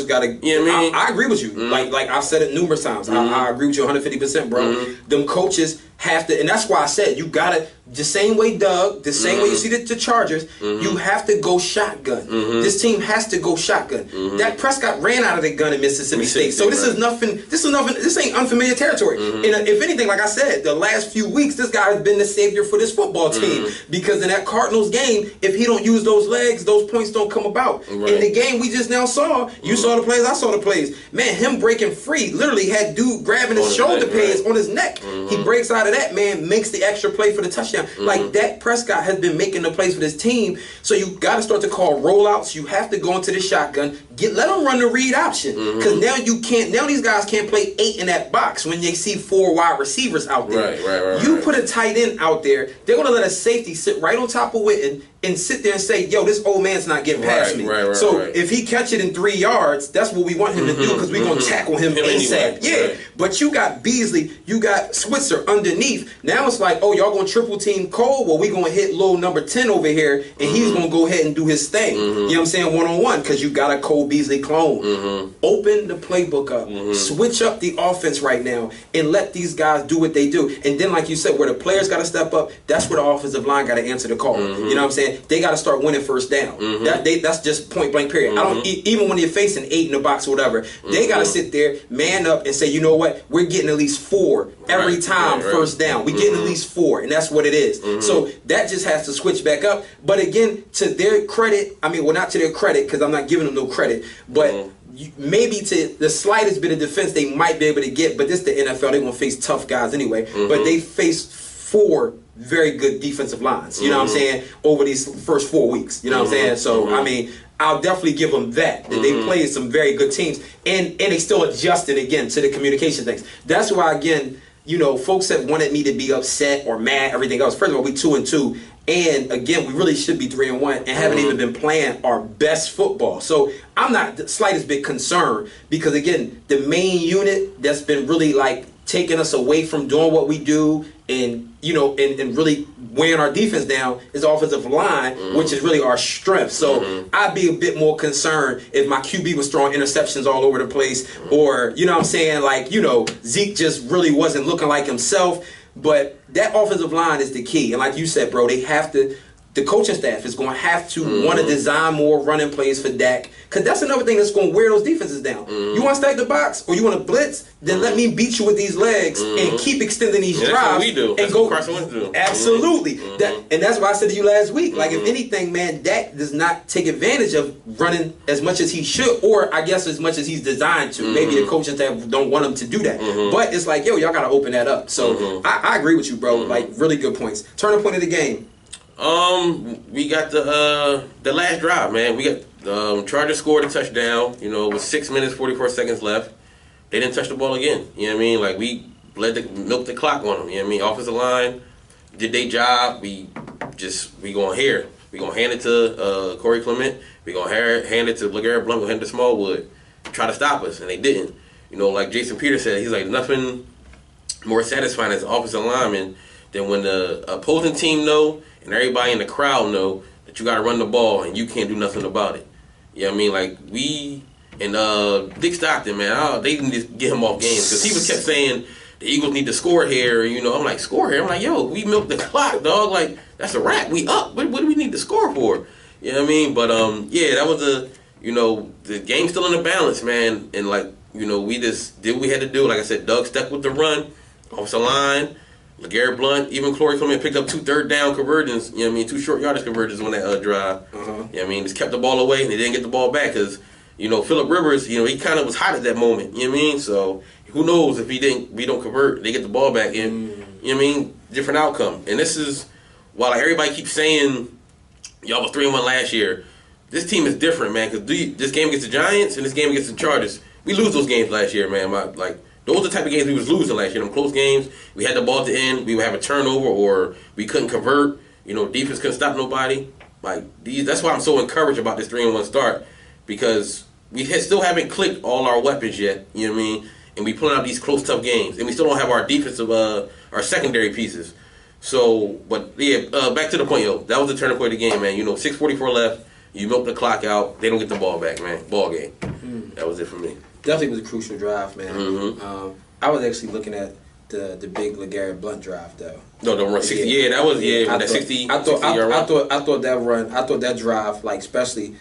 got to, you know what I mean? I agree with you. Like I've said it numerous times. I agree with you 150%, bro. Them coaches have to, and that's why I said you got to, the same way Doug, the same way you see the Chargers, you have to go shotgun. This team has to go shotgun. Dak Prescott ran out of the gun in Mississippi State. So this is nothing. This ain't unfamiliar territory. And if anything, like I said, the last few weeks, this guy has been the savior for this football team. Because in that Cardinals game, if he don't use those legs, those points don't come about. In the game we just now saw, you saw the plays, I saw the plays. Man, him breaking free, literally had dude grabbing his shoulder pads on his neck. He breaks out of that, man, makes the extra play for the touchdown. Like Dak Prescott has been making the plays for this team. So you got to start to call rollouts. You have to go into the shotgun. Let them run the read option. Because now now these guys can't play 8 in that box when they see 4 wide receivers out there. You put a tight end out there, they're going to let a safety sit right on top of Witten and sit there and say, yo, this old man's not getting past me. So if he catch it in 3 yards, that's what we want him to do because we're going to tackle him ASAP. Anyway, But you got Beasley, you got Switzer underneath. Now it's like, oh, y'all going to triple team Cole? Well, we going to hit low number 10 over here, and he's going to go ahead and do his thing. You know what I'm saying? One-on-one, because you got a Cole Beasley clone. Open the playbook up. Switch up the offense right now, and let these guys do what they do. And then, like you said, where the players got to step up, that's where the offensive line got to answer the call. You know what I'm saying? saying? They got to start winning first down. That's just point blank period. I don't even when you're facing 8 in the box or whatever, they got to sit there, man up, and say, you know what? We're getting at least 4 every time first down. We're getting at least 4, and that's what it is. So that just has to switch back up. But again, to their credit, I mean, well, not to their credit because I'm not giving them no credit, but maybe to the slightest bit of defense they might be able to get. But this is the NFL; they're gonna face tough guys anyway. But they face 4 very good defensive lines. You know what I'm saying? Over these first 4 weeks. You know what I'm saying? So I mean, I'll definitely give them that. They played some very good teams, and they still adjusted again to the communication things. That's why again, you know, folks that wanted me to be upset or mad, everything else. First of all, we 2-2. And again, we really should be 3-1 and haven't even been playing our best football. So I'm not the slightest bit concerned because again, the main unit that's been really like taking us away from doing what we do and you know and really weighing our defense down is the offensive line, which is really our strength. So I'd be a bit more concerned if my QB was throwing interceptions all over the place, or you know what I'm saying, like, you know, Zeke just really wasn't looking like himself. But that offensive line is the key. And like you said, bro, they have to, the coaching staff is going to have to want to design more running plays for Dak. Because that's another thing that's going to wear those defenses down. You want to stack the box or you want to blitz, then let me beat you with these legs and keep extending these drives. That's what we do. And that's go, what Carson Wentz do. Absolutely. And that's why I said to you last week, like, if anything, man, Dak does not take advantage of running as much as he should, or I guess as much as he's designed to. Maybe the coaching staff don't want him to do that. But it's like, yo, y'all got to open that up. So I agree with you, bro. Like, really good points. Turning point of the game. We got the last drive, man. We got Chargers scored a touchdown. You know, with 6 minutes 44 seconds left, they didn't touch the ball again. You know what I mean? Like we milked the clock on them. You know what I mean? Offensive line did their job. We gonna hand it to Corey Clement. We gonna hand it to LeGarrette Blount. We hand it to Smallwood. Try to stop us, and they didn't. You know, like Jason Peters said, he's like nothing more satisfying as an offensive lineman than when the opposing team know and everybody in the crowd know that you got to run the ball and you can't do nothing about it. You know what I mean? Like, we and Dick Stockton, man, they can just get him off games because he was kept saying the Eagles need to score here. You know, I'm like, score here? I'm like, yo, we milked the clock, dog. Like, that's a wrap. We up. What do we need to score for? You know what I mean? But, yeah, that was the game's still in the balance, man. And, like, you know, we just did what we had to do. Like I said, Doug stuck with the run, offensive line. LeGarrette Blount, even Corey Clement picked up 2 third-down conversions, you know what I mean, 2 short yardage conversions on that drive. You know what I mean, just kept the ball away, and they didn't get the ball back because, you know, Phillip Rivers, you know, he kind of was hot at that moment, you know what I mean? So, who knows if we don't convert, they get the ball back, and, you know what I mean, different outcome. And this is, while like, everybody keeps saying, y'all was 3-1 last year, this team is different, man, because this game against the Giants and this game against the Chargers, we lose those games last year, man. Those are the type of games we was losing last year. Them close games, we had the ball at the end, we would have a turnover, or we couldn't convert. You know, defense couldn't stop nobody. Like that's why I'm so encouraged about this 3-1 start, because we still haven't clicked all our weapons yet. You know what I mean? And we pulling out these close, tough games, and we still don't have our defensive, our secondary pieces. So, but yeah, back to the point, yo. That was the turning point of the game, man. You know, 6:44 left. You milk the clock out. They don't get the ball back, man. Ball game. That was it for me. Definitely was a crucial drive, man. I was actually looking at the big LeGarrette Blount drive though. No, the run 60. Yeah, that was that 60. I thought that drive, like, especially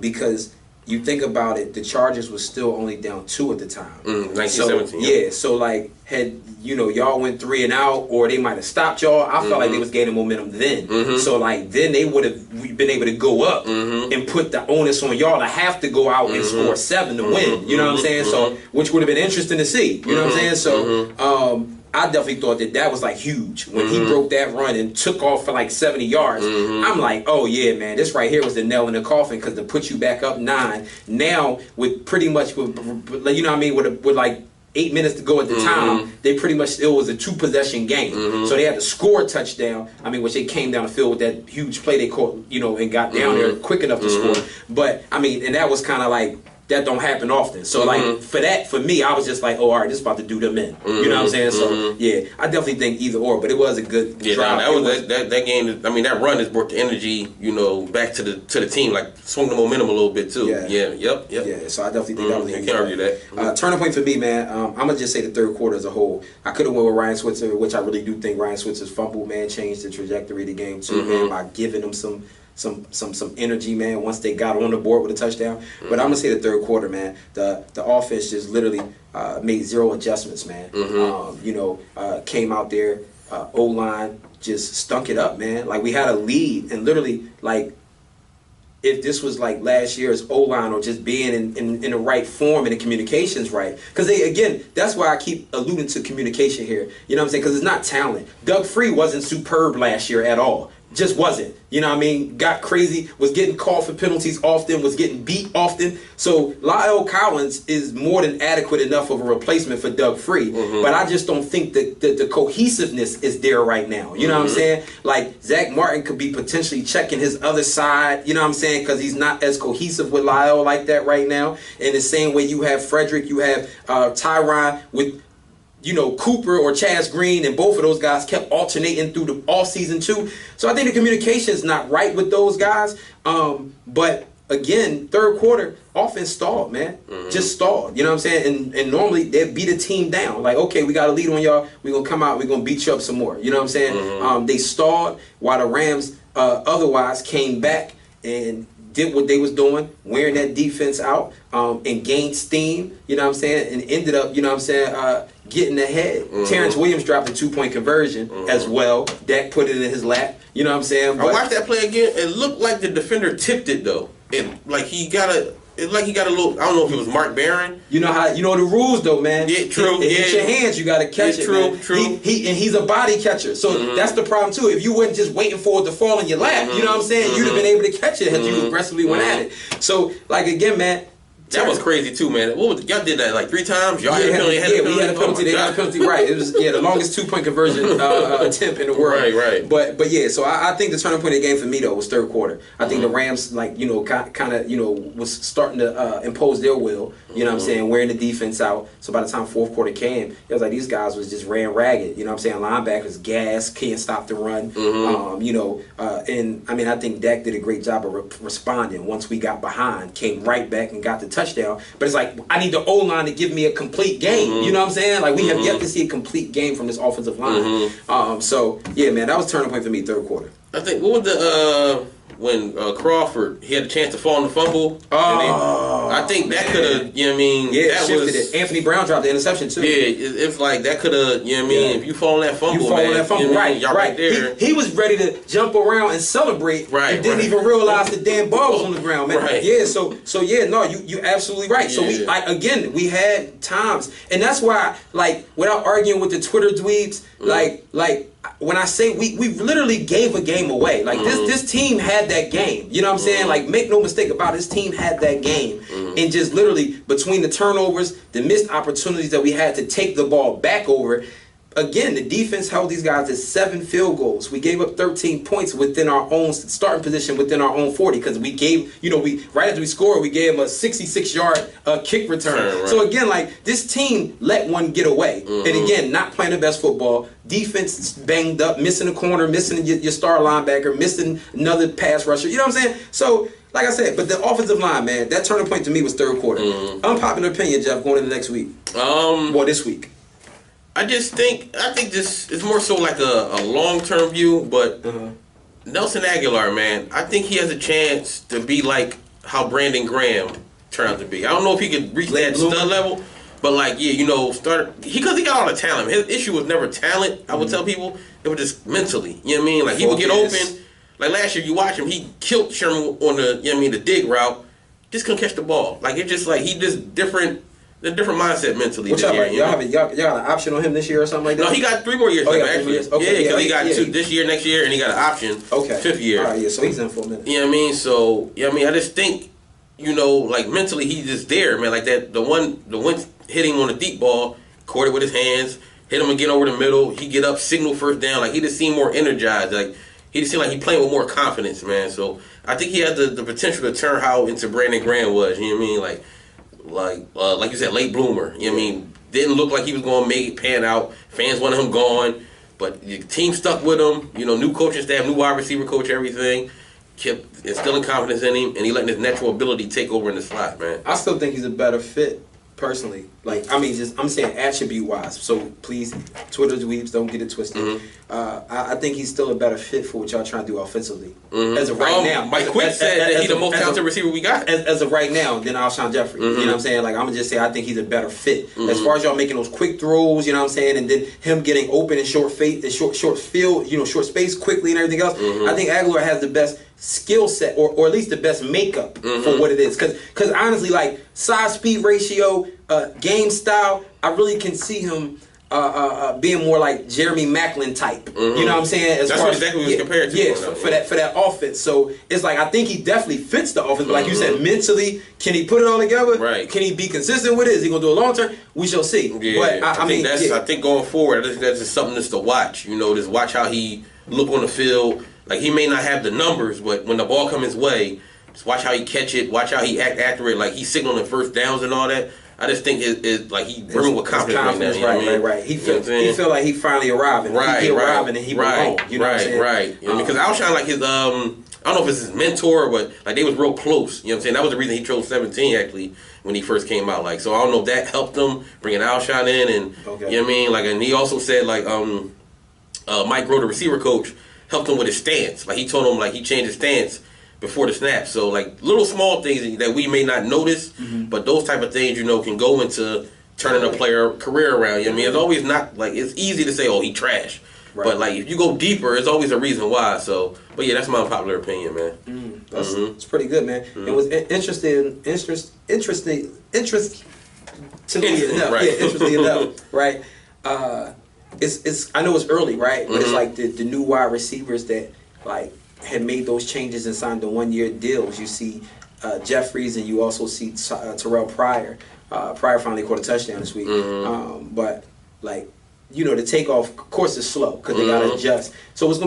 because you think about it, the Chargers was still only down 2 at the time. 1917. So, yeah, so like had y'all went 3 and out, or they might have stopped y'all. I felt like they was gaining momentum then. So like then they would have been able to go up and put the onus on y'all to have to go out and score 7 to win. You know what I'm saying? So which would have been interesting to see. You know what I'm saying? So I definitely thought that was like huge when he broke that run and took off for like 70 yards. I'm like, oh yeah, man, this right here was the nail in the coffin, because to put you back up 9 now with pretty much with you know what I mean, with like 8 minutes to go at the time, they pretty much, it was a 2-possession game. So they had to score a touchdown. I mean, which they came down the field with that huge play they caught, you know, and got down there quick enough to score. But I mean, and that was kind of like, that don't happen often. So like for me, I was just like, oh, all right, this is about to do them in. You know what I'm saying? So yeah, I definitely think either or, but it was a good drive. That game. I mean, that run has brought the energy, you know, back to the team, like swung the momentum a little bit too. Yeah. So I definitely think that was a huge. Can't argue that. Turning point for me, man. I'm gonna just say the third quarter as a whole. I could have went with Ryan Switzer, which I really do think Ryan Switzer's fumble, man, changed the trajectory of the game too, man, by giving them some some energy, man, once they got on the board with a touchdown. Mm-hmm. But I'm gonna say the third quarter, man, the offense just literally made zero adjustments, man. Mm-hmm. Came out there, O-line just stunk it up, man. Like, we had a lead, and literally, like, if this was like last year's O-line, or just being in the right form and the communications right. Because again, that's why I keep alluding to communication here. You know what I'm saying? Because it's not talent. Doug Free wasn't superb last year at all. Just wasn't. You know what I mean? Got crazy, was getting called for penalties often, was getting beat often. So La'el Collins is more than adequate enough of a replacement for Doug Free. Mm-hmm. But I just don't think that the cohesiveness is there right now. You know what I'm saying? Like, Zach Martin could be potentially checking his other side, you know what I'm saying? Because he's not as cohesive with La'el like that right now. In the same way you have Frederick, you have Tyron with Cooper or Chaz Green, and both of those guys kept alternating through the all season too. So I think the communication is not right with those guys. But again, third quarter, offense stalled, man. Mm-hmm. Just stalled. You know what I'm saying? And normally they'd beat a team down. Like, okay, we got a lead on y'all. We're going to come out. We're going to beat you up some more. You know what I'm saying? Mm-hmm. They stalled while the Rams otherwise came back and did what they was doing, wearing that defense out, and gained steam, you know what I'm saying, and ended up, you know what I'm saying, getting ahead. Mm-hmm. Terrence Williams dropped a 2-point conversion as well. Dak put it in his lap, you know what I'm saying. But I watched that play again. It looked like the defender tipped it, though. He got a little, I don't know if it was Mark Barron. You know the rules, though, man. Yeah, true. It hit your hands, you got to catch it, true, man. True. And he's a body catcher. So that's the problem, too. If you weren't just waiting for it to fall in your lap, you know what I'm saying, you'd have been able to catch it had you aggressively went at it. So, like, again, man, that was crazy too, man. Y'all did that like 3 times? Y'all had a penalty? We had a penalty. They got a penalty, right. It was the longest 2-point conversion attempt in the world. Right. But yeah, so I think the turning point of the game for me, though, was third quarter. I think the Rams, kind of, was starting to impose their will, you know what I'm saying, wearing the defense out. So by the time fourth quarter came, it was like these guys was just ran ragged. You know what I'm saying? Linebackers, gas, can't stop the run. And I mean, I think Dak did a great job of responding once we got behind, came right back and got the touchdown. But it's like, I need the O-line to give me a complete game. You know what I'm saying? Like, we have yet to see a complete game from this offensive line. So yeah, man, that was turning point for me, third quarter. I think, what was the when Crawford, he had a chance to fall on the fumble. I think that could have, you know what I mean? Yeah, that shifted it. Anthony Brown dropped the interception too. Yeah, it's like that could have, you know what I mean? If you fall on that fumble, right, y'all right there. He was ready to jump around and celebrate, and didn't even realize the damn ball was on the ground, man. Right. Yeah, so yeah, no, you're absolutely right. So we had times, and that's why, like, without arguing with the Twitter dweebs, like when I say we literally gave a game away. Like, this team had that game. You know what I'm saying? Like, make no mistake about it, this team had that game. And just literally between the turnovers, the missed opportunities that we had to take the ball back over, again, the defense held these guys to 7 field goals. We gave up 13 points within our own starting position within our own 40, because we gave, we right after we scored, we gave them a 66-yard kick return. Right. So again, like, this team let one get away. And again, not playing the best football. Defense banged up, missing a corner, missing your star linebacker, missing another pass rusher. You know what I'm saying? So, like I said, but the offensive line, man, that turning point to me was third quarter. Unpopular opinion, Jeff, going into next week. This week. I think this is more so like a long-term view, but Nelson Aguilar, man, I think he has a chance to be like how Brandon Graham turned out to be. I don't know if he could reach that stud level, but like, because he got all the talent. His issue was never talent, I would tell people. It was just mentally, you know what I mean? Like, he would get open. Like, last year, you watch him, he killed Sherman on the dig route, just couldn't catch the ball. Like, it's just like, he just different. A different mindset mentally. Y'all got an option on him this year or something like that? No, he got 3 more years. Actually. Okay, because he got 2 this year, next year, and he got an option. 5th year. All right, yeah, so he's in for a minute. You know what I mean? So, I just think, like, mentally he's just there, man. Like that, the one hit him on the deep ball, caught it with his hands, hit him again over the middle. He get up, signal first down. Like, he just seemed more energized. Like, he just seemed like he playing with more confidence, man. So I think he had the potential to turn how into Brandon Graham was. You know what I mean? Like you said, late bloomer. You know what I mean? Didn't look like he was going to make it pan out. Fans wanted him gone, but the team stuck with him. New coaching staff, new wide receiver coach, everything. Kept instilling confidence in him, and he letting his natural ability take over in the slot, man. I still think he's a better fit personally, like I mean, just I'm saying attribute wise. So please, Twitter dweebs, don't get it twisted. I think he's still a better fit for what y'all trying to do offensively as of right now. Mike Quick said that he's the most talented receiver we got as of right now than Alshon Jeffrey. You know what I'm saying? Like I'm gonna just say I think he's a better fit as far as y'all making those quick throws. You know what I'm saying? And then him getting open in short field, short space quickly and everything else. I think Aguilar has the best skill set or at least the best makeup for what it is. Because honestly, like size speed ratio, game style, I really can see him being more like Jeremy Maclin type. You know what I'm saying? That's what exactly was compared to. Yeah, for that offense. So it's like I think he definitely fits the offense. But like you said, mentally, can he put it all together? Right. Can he be consistent with it? Is he gonna do a long term? We shall see. Yeah, but I think going forward, that's just something just to watch. Just watch how he look on the field. Like he may not have the numbers, but when the ball comes his way, just watch how he catch it. Watch how he act accurate. Like he's signaling first downs and all that. I just think it's like he brimming with confidence right now. Right. He feel like he finally arrived. And he arrived and he went home. You know what I'm saying? Right. Because Alshon, like his I don't know if it's his mentor, but like they was real close. You know what I'm saying? That was the reason he chose 17 actually when he first came out. Like so, I don't know if that helped him bringing Alshon in, and you know what I mean. Like, and he also said like Mike Groh, the receiver coach, helped him with his stance. Like he told him like he changed his stance before the snap. So like little small things that we may not notice, but those type of things can go into turning a player career around. You know what I mean? It's always not like it's easy to say, oh, he trash. Right. But like if you go deeper, it's always a reason why. So, but yeah, that's my unpopular opinion, man. That's pretty good, man. It was interesting enough, right? It's I know it's early, right? But it's like the new wide receivers that like had made those changes and signed the 1-year deals. You see Jeffries and you also see Terrell Pryor. Pryor finally caught a touchdown this week. But like the takeoff, of course, is slow because they gotta adjust. So what's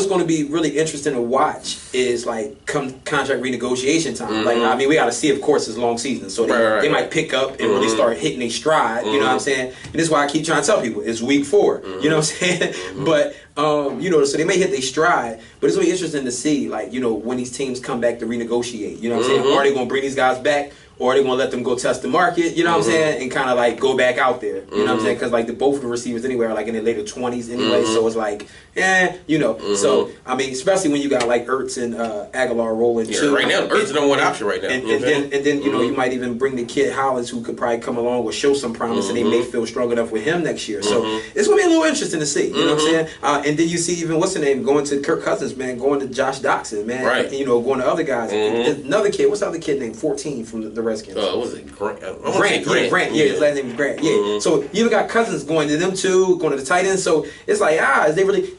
gonna be really interesting to watch is like come contract renegotiation time. Like I mean, we gotta see, of course, it's long season, so they might pick up and really start hitting their stride. You know what I'm saying? And this is why I keep trying to tell people it's week 4. You know what I'm saying? But so they may hit their stride, but it's really interesting to see like when these teams come back to renegotiate. You know what I'm saying? Are they gonna bring these guys back? Or are they going to let them go test the market, you know what I'm saying, and kind of like go back out there, you know what I'm saying? Because like both of the receivers anyway are like in their later 20s anyway, so it's like, So, I mean, especially when you got like Ertz and Aguilar rolling too. Right now, Ertz is the number one option right now. And then you might even bring the kid Hollins who could probably come along or show some promise, and they may feel strong enough with him next year. So it's going to be a little interesting to see, you know what I'm saying? And then you see even, what's the name, going to Kirk Cousins, man, going to Josh Doxson, man, going to other guys. Another kid, what's the other kid named 14 from the Redskins? What was it? Grant. Grant. Yeah, his last name is Grant. Yeah. So you even got Cousins going to them too, going to the tight end. So it's like,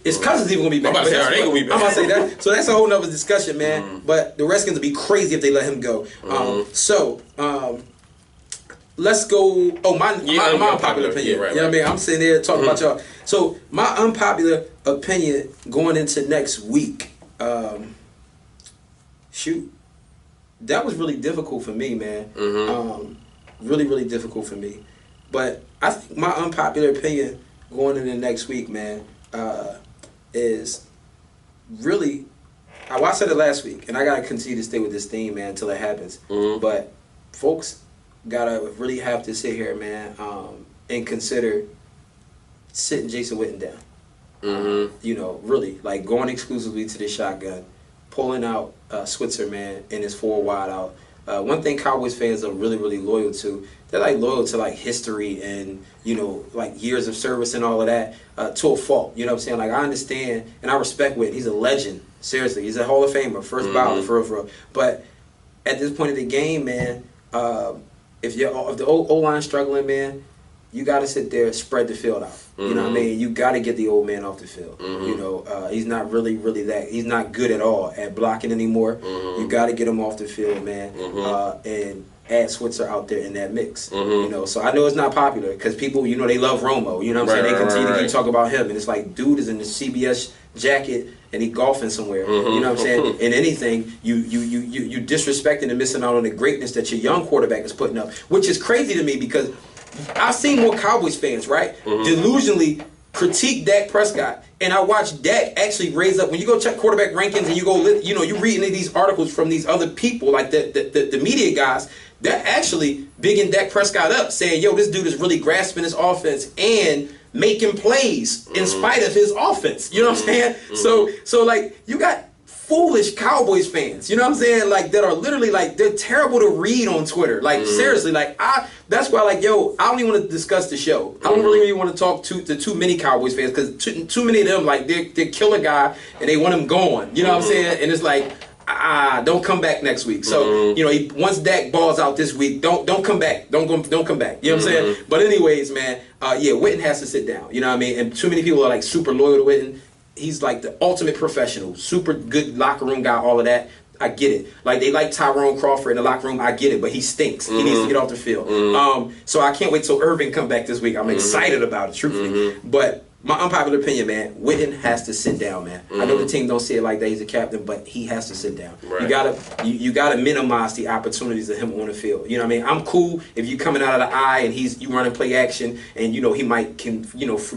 is Cousins even gonna be back? I'm about to say, are they gonna be back? I'm about to say that. So that's a whole nother discussion, man. But the Redskins would be crazy if they let him go. Let's go. Oh, my unpopular opinion. Right. You know what I mean? I'm sitting there talking about y'all. So my unpopular opinion going into next week. That was really difficult for me, man. Really, really difficult for me. But I think my unpopular opinion going into next week, man, is really. I said it last week, and I gotta continue to stay with this theme, man, until it happens. But folks gotta really have to sit here, man, and consider sitting Jason Witten down. Really like going exclusively to the shotgun. Pulling out Switzer, man, in his 4 wide out. One thing Cowboys fans are really, really loyal to, they're like loyal to like history and, like years of service and all of that to a fault. You know what I'm saying? Like I understand and I respect Witten. He's a legend. Seriously. He's a Hall of Famer. First ballot, for real. But at this point of the game, man, if the O-line struggling, man, you got to sit there and spread the field out. You know what I mean? You got to get the old man off the field. He's not really that. He's not good at all at blocking anymore. You got to get him off the field, man, and add Switzer out there in that mix. So I know it's not popular because people, they love Romo. You know what I'm saying? They continue to keep talking about him, and it's like, dude is in the CBS jacket and he golfing somewhere. You know what I'm saying? And anything, you disrespecting and missing out on the greatness that your young quarterback is putting up, which is crazy to me because I've seen more Cowboys fans, right, delusionally critique Dak Prescott, and I watched Dak actually raise up. When you go check quarterback rankings and you go, you read any of these articles from these other people, like the media guys, They're actually bigging Dak Prescott up, saying, yo, this dude is really grasping his offense and making plays in spite of his offense. You know what I'm saying? So like, you got foolish Cowboys fans, you know what I'm saying? Like, that are literally like, they're terrible to read on Twitter. Like, seriously, like, that's why, like, yo, I don't even want to discuss the show. I don't really want to talk to too many Cowboys fans, because too many of them, like, they kill a guy and they want him gone. You know what I'm saying? And it's like, don't come back next week. So, you know, once Dak balls out this week, don't come back. Don't come back. You know what I'm saying? But anyways, man, yeah, Witten has to sit down. You know what I mean? And too many people are like super loyal to Witten. He's like the ultimate professional, super good locker room guy, all of that. I get it. Like, they like Tyrone Crawford in the locker room. I get it, but he stinks. He needs to get off the field. So I can't wait till Irving come back this week. I'm excited about it, truthfully. But my unpopular opinion, man, Witten has to sit down, man. I know the team don't see it like that. He's a captain, but he has to sit down. Right. You gotta minimize the opportunities of him on the field. You know what I mean? I'm cool if you coming out of the eye and you running play action, and you know he can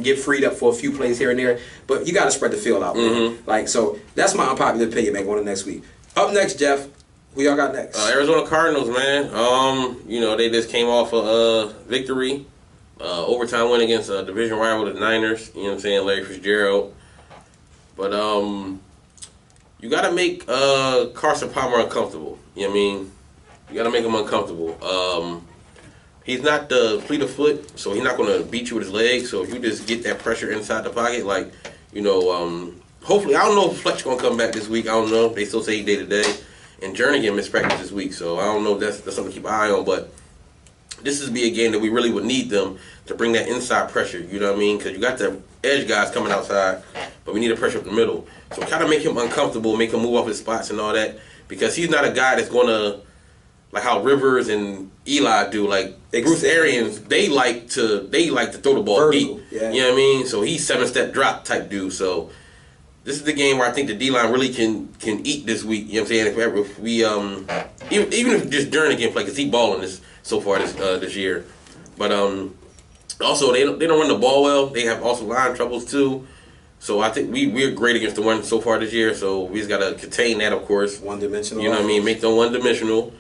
get freed up for a few plays here and there. But you gotta spread the field out, man. Like, so that's my unpopular opinion, man. Going to next week. Up next, Jeff. Who y'all got next? Arizona Cardinals, man. You know, they just came off a victory. Overtime win against a division rival, the Niners. You know what I'm saying? Larry Fitzgerald. But you got to make Carson Palmer uncomfortable. You know what I mean? You got to make him uncomfortable. He's not the fleet of foot, so he's not going to beat you with his legs. So if you just get that pressure inside the pocket, like, you know, hopefully, I don't know if Fletch going to come back this week. I don't know. They still say day to day. And Jernigan missed practice this week, so I don't know if that's something to keep an eye on. But this is be a game that we really would need them to bring that inside pressure. You know what I mean? Because you got the edge guys coming outside, but we need a pressure up the middle. So kind of make him uncomfortable, make him move off his spots and all that. Because he's not a guy that's going to, like how Rivers and Eli do, like Bruce Arians, they like to throw the ball deep. Yeah. You know what I mean? So he's 7-step drop type dude. So this is the game where I think the D-line really can eat this week. You know what I'm saying? If we even if just Jernigan play, because he balling this so far this year. But also they don't run the ball well. They have also line troubles too. So I think we're great against the run so far this year. So we just gotta contain that, of course. One-dimensional. You know what I mean? Make them one-dimensional,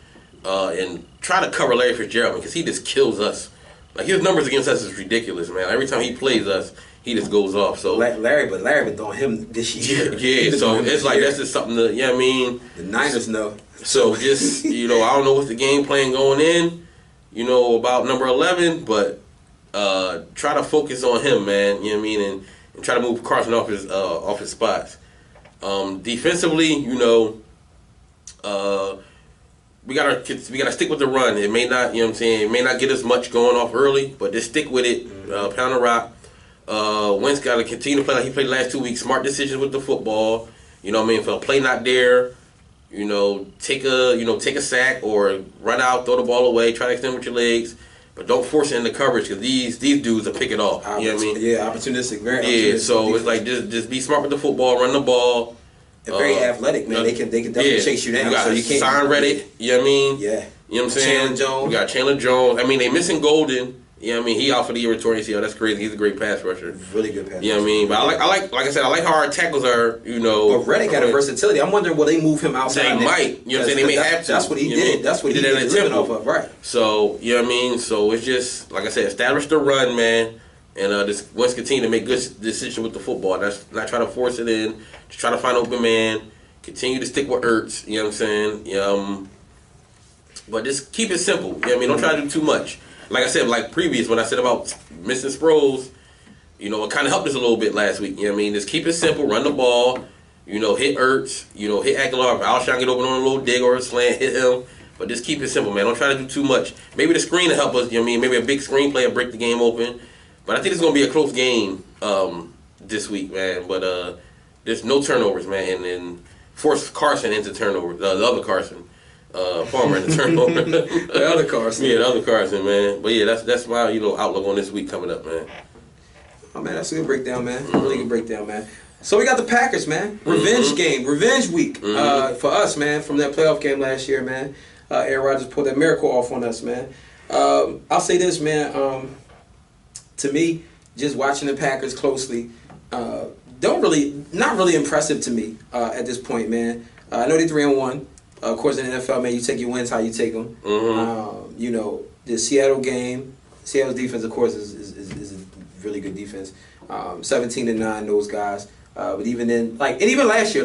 and try to cover Larry Fitzgerald, because he just kills us. Like, his numbers against us is ridiculous, man. Every time he plays us, he just goes off. So Larry been throwing him this year. Yeah, so it's like that's just something that, you know what I mean? The Niners know. So just, you know, I don't know what's the game plan going in, you know, about number 11, but try to focus on him, man. You know what I mean? And try to move Carson off his spots. Defensively, you know, we gotta stick with the run. It may not, you know what I'm saying, it may not get us much going off early, but just stick with it. Pound the rock. Wentz got to continue to play like he played the last 2 weeks. Smart decisions with the football. You know what I mean? If a play not there, you know, take a sack or run out, throw the ball away, try to extend with your legs, but don't force it into coverage, because these dudes will pick it off. You know what I mean? Yeah, opportunistic, very opportunistic. Yeah, so it's like just be smart with the football, run the ball. They're very athletic, man. They can definitely chase you down. You got so you can't sign Reddick. You know what I mean? Yeah. You know what I'm saying? Chandler Jones. You got Chandler Jones. I mean, they missing Golden. You know what I mean? He out for the year with torn ACL. That's crazy. He's a great pass rusher. Really good pass rusher. You know what I mean? But I said, I like how our tackles are, you know. But Reddick had a versatility. I'm wondering, will they move him outside? They might. You know what I'm saying? They may have to. That's what he did. That's what he did living off of. Right. So, you know what I mean? So, it's just, like I said, establish the run, man. And just Wentz continue to make good decisions with the football. That's not try to force it in. Just try to find open man. Continue to stick with Ertz. You know what I'm saying? But just keep it simple. You know what I mean? Don't try to do too much. Like I said, like previous, when I said about missing Sproles, you know, it kind of helped us a little bit last week. You know what I mean? Just keep it simple, run the ball, you know, hit Ertz, you know, hit Aguilar. If Alshon get open on a little dig or a slant, hit him. But just keep it simple, man. Don't try to do too much. Maybe the screen will help us, you know what I mean? Maybe a big screen play will break the game open. But I think it's going to be a close game this week, man. But there's no turnovers, man. And force Carson into turnovers, the other Carson. Palmer in the turnover. The other Carson. Yeah, the other Carson, man. But yeah, that's my outlook on this week coming up, man. Oh man, that's a good breakdown, man. Really good breakdown, man. So we got the Packers, man. Revenge game, revenge week for us, man. From that playoff game last year, man. Aaron Rodgers pulled that miracle off on us, man. I'll say this, man. To me, just watching the Packers closely, not really impressive to me at this point, man. I know they're 3-1. Of course, in the NFL, man, you take your wins how you take them. Mm-hmm. You know, the Seattle game, Seattle's defense, of course, is a really good defense. 17-9, those guys. But even then, and even last year,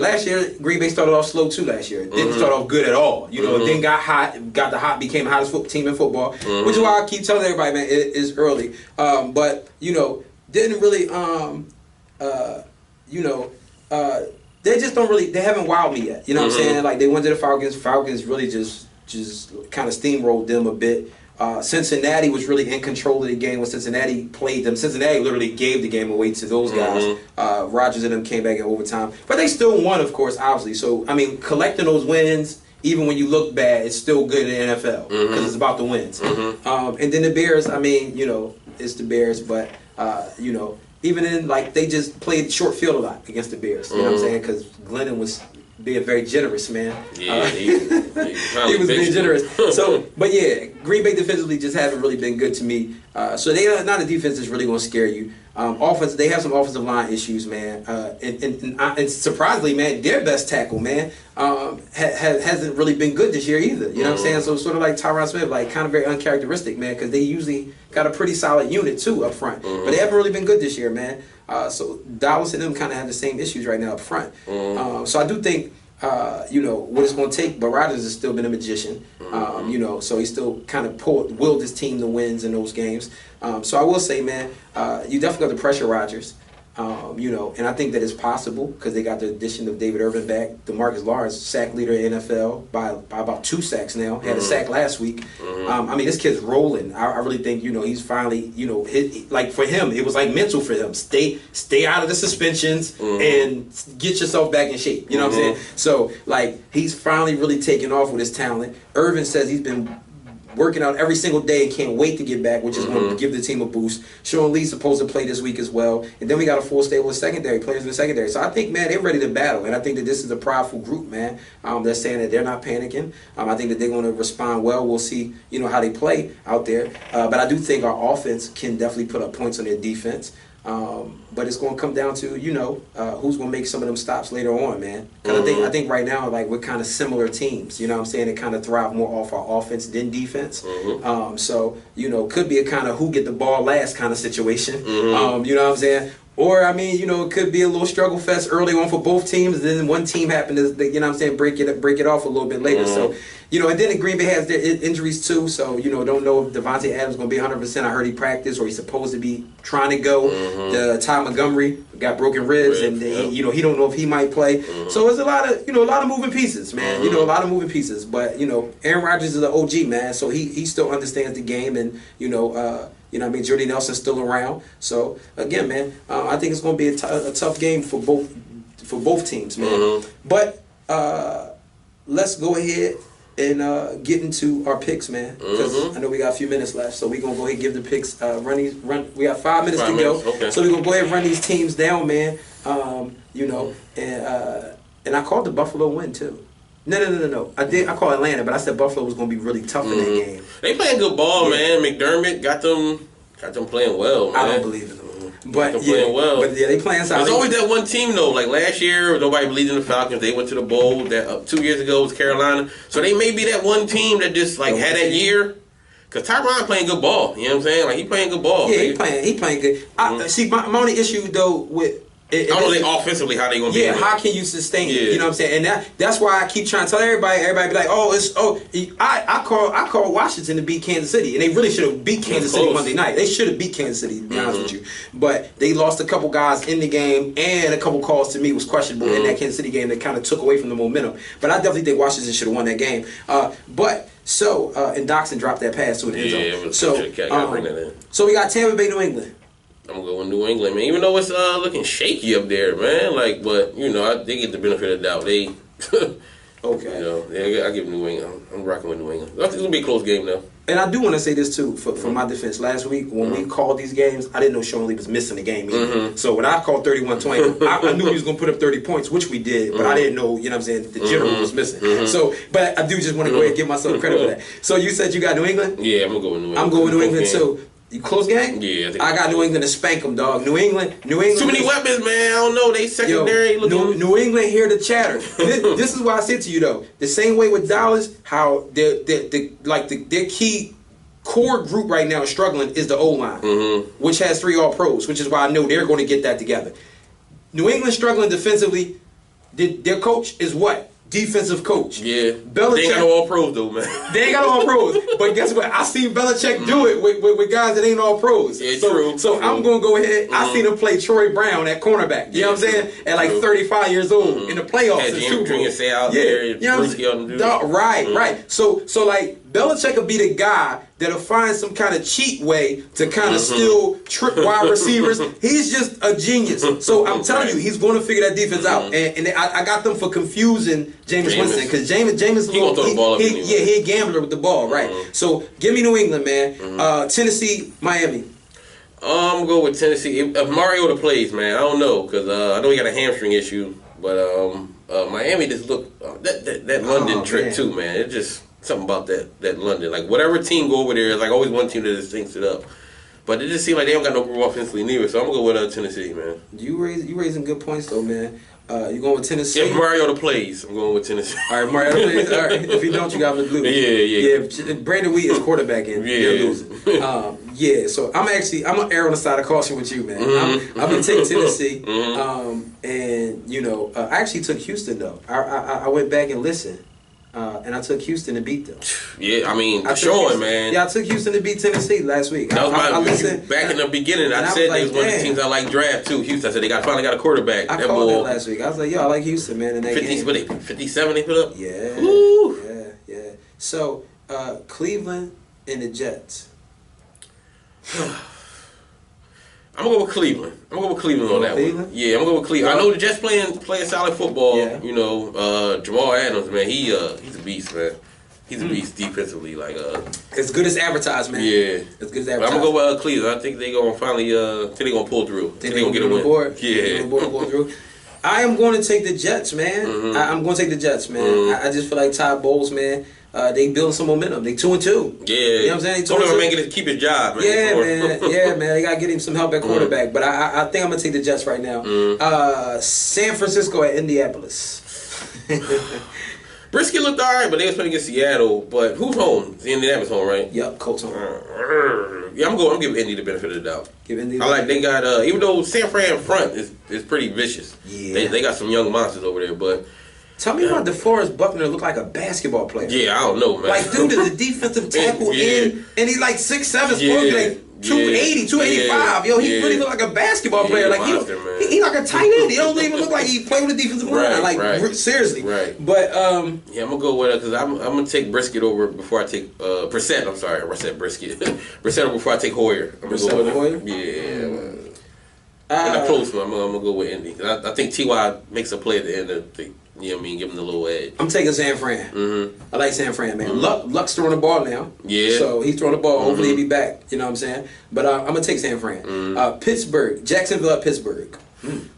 Green Bay started off slow too. Last year, it didn't start off good at all. You know, then got hot, became the hottest team in football, which is why I keep telling everybody, man, it is early. But you know, didn't really, they just don't really, they haven't wowed me yet. You know what I'm saying? Like they went to the Falcons. Falcons really just kind of steamrolled them a bit. Cincinnati was really in control of the game when Cincinnati played them. Cincinnati literally gave the game away to those guys. Rodgers and them came back in overtime. But they still won, of course, obviously. So, I mean, collecting those wins, even when you look bad, it's still good in the NFL because it's about the wins. And then the Bears, I mean, you know, it's the Bears. But, you know, even in, they just played short field a lot against the Bears. You know what I'm saying? Because Glennon was being very generous, man. Yeah, he was being generous. So, but yeah, Green Bay defensively just haven't really been good to me. So they are not a defense that's really going to scare you. Offense, they have some offensive line issues, man. And surprisingly, man, their best tackle, man, hasn't really been good this year either. You know what I'm saying? So sort of like Tyron Smith, kind of very uncharacteristic, man, because they usually got a pretty solid unit too up front, but they haven't really been good this year, man. So Dallas and them kind of have the same issues right now up front. So I do think, you know, what it's going to take, but Rodgers has still been a magician, you know, so he still kind of willed his team to wins in those games. So I will say, man, you definitely got to pressure Rodgers. You know, and I think that it's possible because they got the addition of David Irvin back. DeMarcus Lawrence, sack leader in NFL by about 2 sacks now. Had a sack last week. I mean, this kid's rolling. I really think, you know, he's finally, you know, for him, it was mental for him. Stay out of the suspensions and get yourself back in shape. You know what I'm saying? So, he's finally really taken off with his talent. Irvin says he's been working out every single day and can't wait to get back, which is going to give the team a boost. Sean Lee's supposed to play this week as well. And then we got a full stable of secondary players in the secondary. So I think, man, they're ready to battle. And I think that this is a prideful group, man. They're saying that they're not panicking. I think that they're going to respond well. We'll see, you know, how they play out there. But I do think our offense can definitely put up points on their defense. But it's going to come down to, you know, who's going to make some of them stops later on, man. Because I think right now, we're kind of similar teams. You know what I'm saying? They kind of thrive more off our offense than defense. So, you know, could be a kind of who get the ball last kind of situation. You know what I'm saying? Or, I mean, you know, it could be a little struggle fest early on for both teams. Then one team happened to, you know what I'm saying, break it off a little bit later. So, you know, and then the Green Bay has their injuries too. So, you know, don't know if Devontae Adams is going to be 100%. I heard he practiced or he's supposed to be trying to go. Ty Montgomery got broken ribs and, you know, he don't know if he might play. So there's a lot of moving pieces, man. You know, a lot of moving pieces. But, you know, Aaron Rodgers is an OG, man. So he still understands the game and, you know what I mean? Jordy Nelson's still around. So again, man, I think it's going to be a tough game for both teams, man. But let's go ahead and get into our picks, man. Because I know we got a few minutes left, so we're gonna go ahead and give the picks. We got 5 minutes to go, so we're gonna go ahead and run these teams down, man. You know, and I called the Buffalo win too. No. I called Atlanta, but I said Buffalo was gonna be really tough in that game. They playing good ball, man. McDermott got them playing well, man. I don't believe in them. But playing well. But yeah, they playing solid. There's always that one team though. Like last year, nobody believed in the Falcons. They went to the bowl. That 2 years ago was Carolina. So they may be that one team that just had that year. Cause Tyron playing good ball. You know what I'm saying? He playing good ball. Yeah, he playing good. See, my only issue though with. I don't know offensively how they gonna be. Yeah, how can you sustain it? You know what I'm saying? And that's why I keep trying to tell everybody be like, I call Washington to beat Kansas City, and they really should have beat Kansas City Monday night. They should have beat Kansas City, to be honest with you. But they lost a couple guys in the game, and a couple calls to me was questionable in that Kansas City game that kind of took away from the momentum. But I definitely think Washington should have won that game. And Doxson dropped that pass to an end zone. So we got Tampa Bay, New England. I'm gonna go with New England, man. Even though it's looking shaky up there, man. But you know, they get the benefit of the doubt. They, okay. You know, I give New England. I'm rocking with New England. I think it's gonna be a close game now. And I do want to say this too for my defense. Last week when we called these games, I didn't know Sean Lee was missing the game either. So when I called 31-20, I knew he was gonna put up 30 points, which we did, but I didn't know, you know what I'm saying, the general was missing. So, but I do just want to go ahead and give myself credit for that. So you said you got New England? Yeah, I'm gonna go with New England. I'm going with New England too. You close game? Yeah, I got New England to spank them, dog. New England. Too many weapons, man. I don't know. They secondary. New England here to chatter. This is why I said to you though. The same way with Dallas, how their key core group right now is struggling is the O-line, which has 3 All-Pros, which is why I know they're going to get that together. New England struggling defensively. Their coach is what? Defensive coach. Yeah. Belichick, they ain't got no All-Pros though, man. They ain't got no All-Pros. But guess what? I seen Belichick do it with guys that ain't All-Pros. Yeah, true. I'm going to go ahead. I seen him play Troy Brown at cornerback. You know what I'm saying? At like 35 years old in the playoffs. Yeah, Jim Jr. say out there. You know what I'm saying? Right. So like Belichick will be the guy that'll find some kind of cheat way to kind of still trip wide receivers. He's just a genius. So I'm telling you, he's going to figure that defense out. And I got them for confusing Jameis Winston because Jameis he won't throw the ball up anyway. Yeah, he a gambler with the ball, right? So give me New England, man. Tennessee, Miami. I'm gonna go with Tennessee. If Mariota plays, man, I don't know because I know he got a hamstring issue, but Miami just look that London trip too, man. It just something about that London. Like whatever team go over there, it's like always one team that just thinks it up. But it just seems like they don't got no group offensively neither. So I'm gonna go with Tennessee, man. You raising good points though, man. You going with Tennessee? If Mariota plays, I'm going with Tennessee. All right, Mariota plays. All right. If you don't, you got to lose. Yeah. Brandon Wheat is quarterback in. You're losing. So I'm gonna err on the side of caution with you, man. I'm gonna take Tennessee. And I actually took Houston though. I went back and listened. And I took Houston to beat them. Yeah, I mean, showing, man. Yeah, I took Houston to beat Tennessee last week. That was back in the beginning. I said they was one of the teams I like draft too. Houston. I said they finally got a quarterback. I called it last week. I was like, I like Houston, man. In that 50s, game. But 57 they put up. Yeah. Woo. Yeah. So Cleveland and the Jets. I'm gonna go with Cleveland. on that one. Yeah, I'm gonna go with Cleveland. I know the Jets playing solid football. Yeah. Jamal Adams, man, he's a beast, man. He's a beast defensively, like as good as advertised, man. Yeah, as good as advertised. But I'm gonna go with Cleveland. I think they gonna finally. Think they gonna pull through. Think they gonna get a win. Board. Yeah, pull through. I am going to take the Jets, man. I'm going to take the Jets, man. I just feel like Todd Bowles, man. They building some momentum. They 2-2. Yeah, you know what I'm saying. Told him man keep his job, man. Yeah, man. They gotta get him some help at quarterback. But I think I'm gonna take the Jets right now. San Francisco at Indianapolis. Brisket looked alright, but they was playing against Seattle. But who's home? Indianapolis home, right? Yep, Colts home. Yeah, I'm giving Indy the benefit of the doubt. I like they got even though San Fran front is pretty vicious. Yeah, they got some young monsters over there, but. Tell me why DeForest Buckner look like a basketball player. Yeah, I don't know, man. Like, dude is a defensive tackle and he's like 6'7", supposed to be like 280, 285. Yo, he really look like a basketball player. Like, he like a tight end. He don't even look like he played with the defensive line. Like, seriously. Right. But, yeah, I'm going to go with it because I'm going to take Brisket over before I take, Brissett, I'm sorry. I said Brisket. Brissett over before I take Hoyer. I'm going to go with Hoyer? Yeah. And I'm close, man. I'm going to go with Indy. I think T.Y. makes a play at the end of the give him the little edge. I'm taking San Fran. I like San Fran, man. Luck's throwing the ball now. Yeah. So he's throwing the ball. Hopefully he'll be back. You know what I'm saying? But I'm going to take San Fran. Pittsburgh. Jacksonville at Pittsburgh. I'm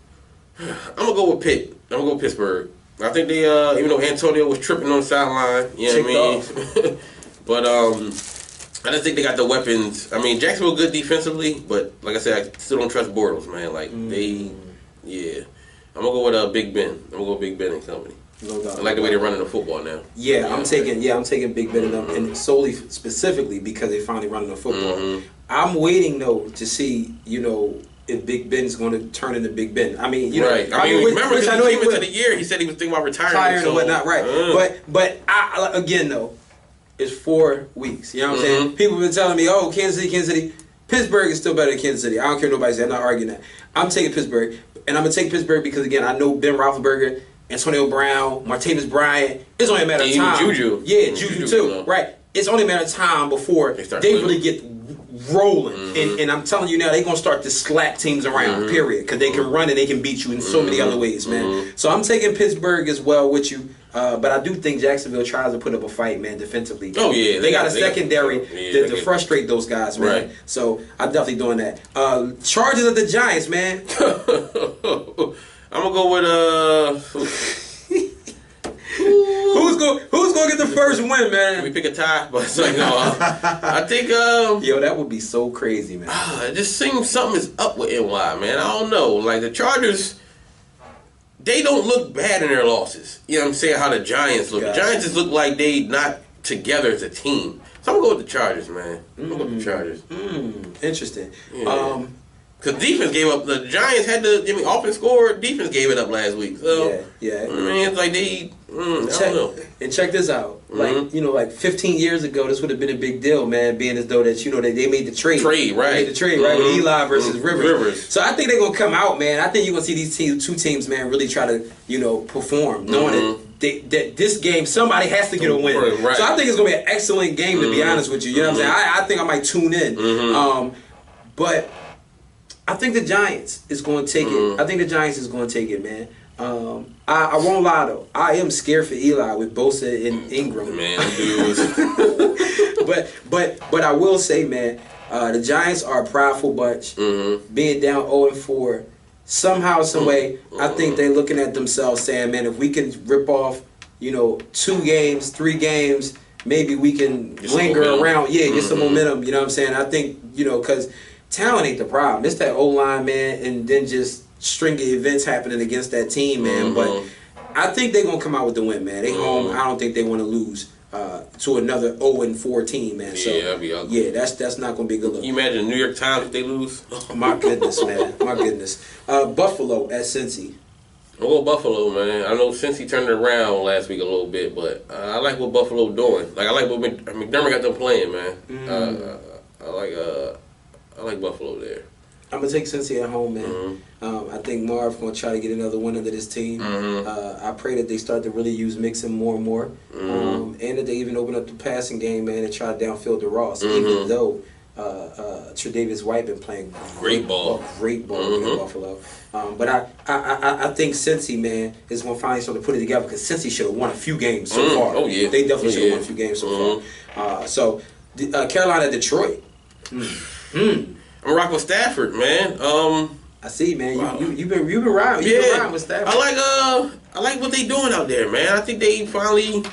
going to go with Pitt. I'm going to go with Pittsburgh. I think they, even though Antonio was tripping on the sideline, you know what I mean? But I just think they got the weapons. I mean, Jacksonville good defensively, but like I said, I still don't trust Bortles, man. Like, I'm going to go with Big Ben. I'm going to go with Big Ben and company. No doubt. I like the way they're running the football now. Yeah, I'm taking Big Ben and solely specifically because they're finally running the football. I'm waiting though to see, if Big Ben's going to turn into Big Ben. I mean, right. I mean, remember I know he came into the year, he said he was thinking about retiring and whatnot, right? But I again though, it's 4 weeks. You know what I'm saying? People have been telling me, oh, Kansas City. Pittsburgh is still better than Kansas City. I don't care what nobody says. I'm not arguing that. I'm taking Pittsburgh. And I'm going to take Pittsburgh because, again, I know Ben Roethlisberger, Antonio Brown, Martavis Bryant. It's only a matter of time. Juju. Yeah, Juju too. Right. It's only a matter of time before they really get rolling. And I'm telling you now, they're going to start to slap teams around, period. Because they can run and they can beat you in so many other ways, man. So I'm taking Pittsburgh as well with you. But I do think Jacksonville tries to put up a fight, man, defensively. Oh, yeah. They got a secondary to frustrate those guys, man. Right. So I'm definitely doing that. Chargers of the Giants, man. I'm going to go with... Who's Who's gonna get the first win, man? Can we pick a tie? But it's like, no, I think yo, that would be so crazy, man. It just seems something is up with NY, man. I don't know. Like the Chargers, they don't look bad in their losses. You know what I'm saying? How the Giants look. Gotcha. The Giants just look like they not together as a team. So I'm gonna go with the Chargers, man. I'm gonna go with the Chargers. Interesting. Yeah. Because defense gave up. The Giants had to. I mean, offense scored. Defense gave it up last week. So yeah. I mean, it's like they. I don't know. And check this out. Like 15 years ago, this would have been a big deal, man. Being as though that they made the trade. Right? They made the trade, right? With Eli versus Rivers. So I think they're gonna come out, man. I think you're gonna see these two teams, man, really try to perform, knowing that this game somebody has to get a win. Right. So I think it's gonna be an excellent game, to be honest with you. You know what I'm saying? I think I might tune in. But I think the Giants is going to take it. I think the Giants is going to take it, man. I won't lie though. I am scared for Eli with Bosa and Ingram. Man, dude. but I will say, man, the Giants are a prideful bunch. Being down 0-4, somehow, some way, I think they're looking at themselves saying, man, if we can rip off, 2 games, 3 games, maybe we can linger around. Yeah, get some momentum. You know what I'm saying? I think, because talent ain't the problem. It's that O-line, man, and then just stringy events happening against that team, man. But I think they're going to come out with the win, man. They home. I don't think they want to lose to another 0-4 team, man. So, that'd be ugly. Yeah, that's not going to be a good look. Can you imagine the New York Times if they lose? My goodness, man. My goodness. Buffalo at Cincy. I'll go Buffalo, man. I know Cincy turned it around last week a little bit, but I like what Buffalo doing. Like I like what McDermott got them playing, man. I like Buffalo there. I'm gonna take Cincy at home, man. I think Marv gonna try to get another win under this team. I pray that they start to really use Mixon more and more, and that they even open up the passing game, man, and try to downfield the Ross. Even though Tre'Davious White been playing great ball in Buffalo. But I think Cincy, man, is gonna finally sort of put it together because Cincy should have won a few games so far. Oh yeah, they definitely should have won a few games so far. So Carolina, Detroit. I'm rocking with Stafford, man. I see, man. You've been riding. You've been riding with Stafford. I like what they doing out there, man. I think they finally,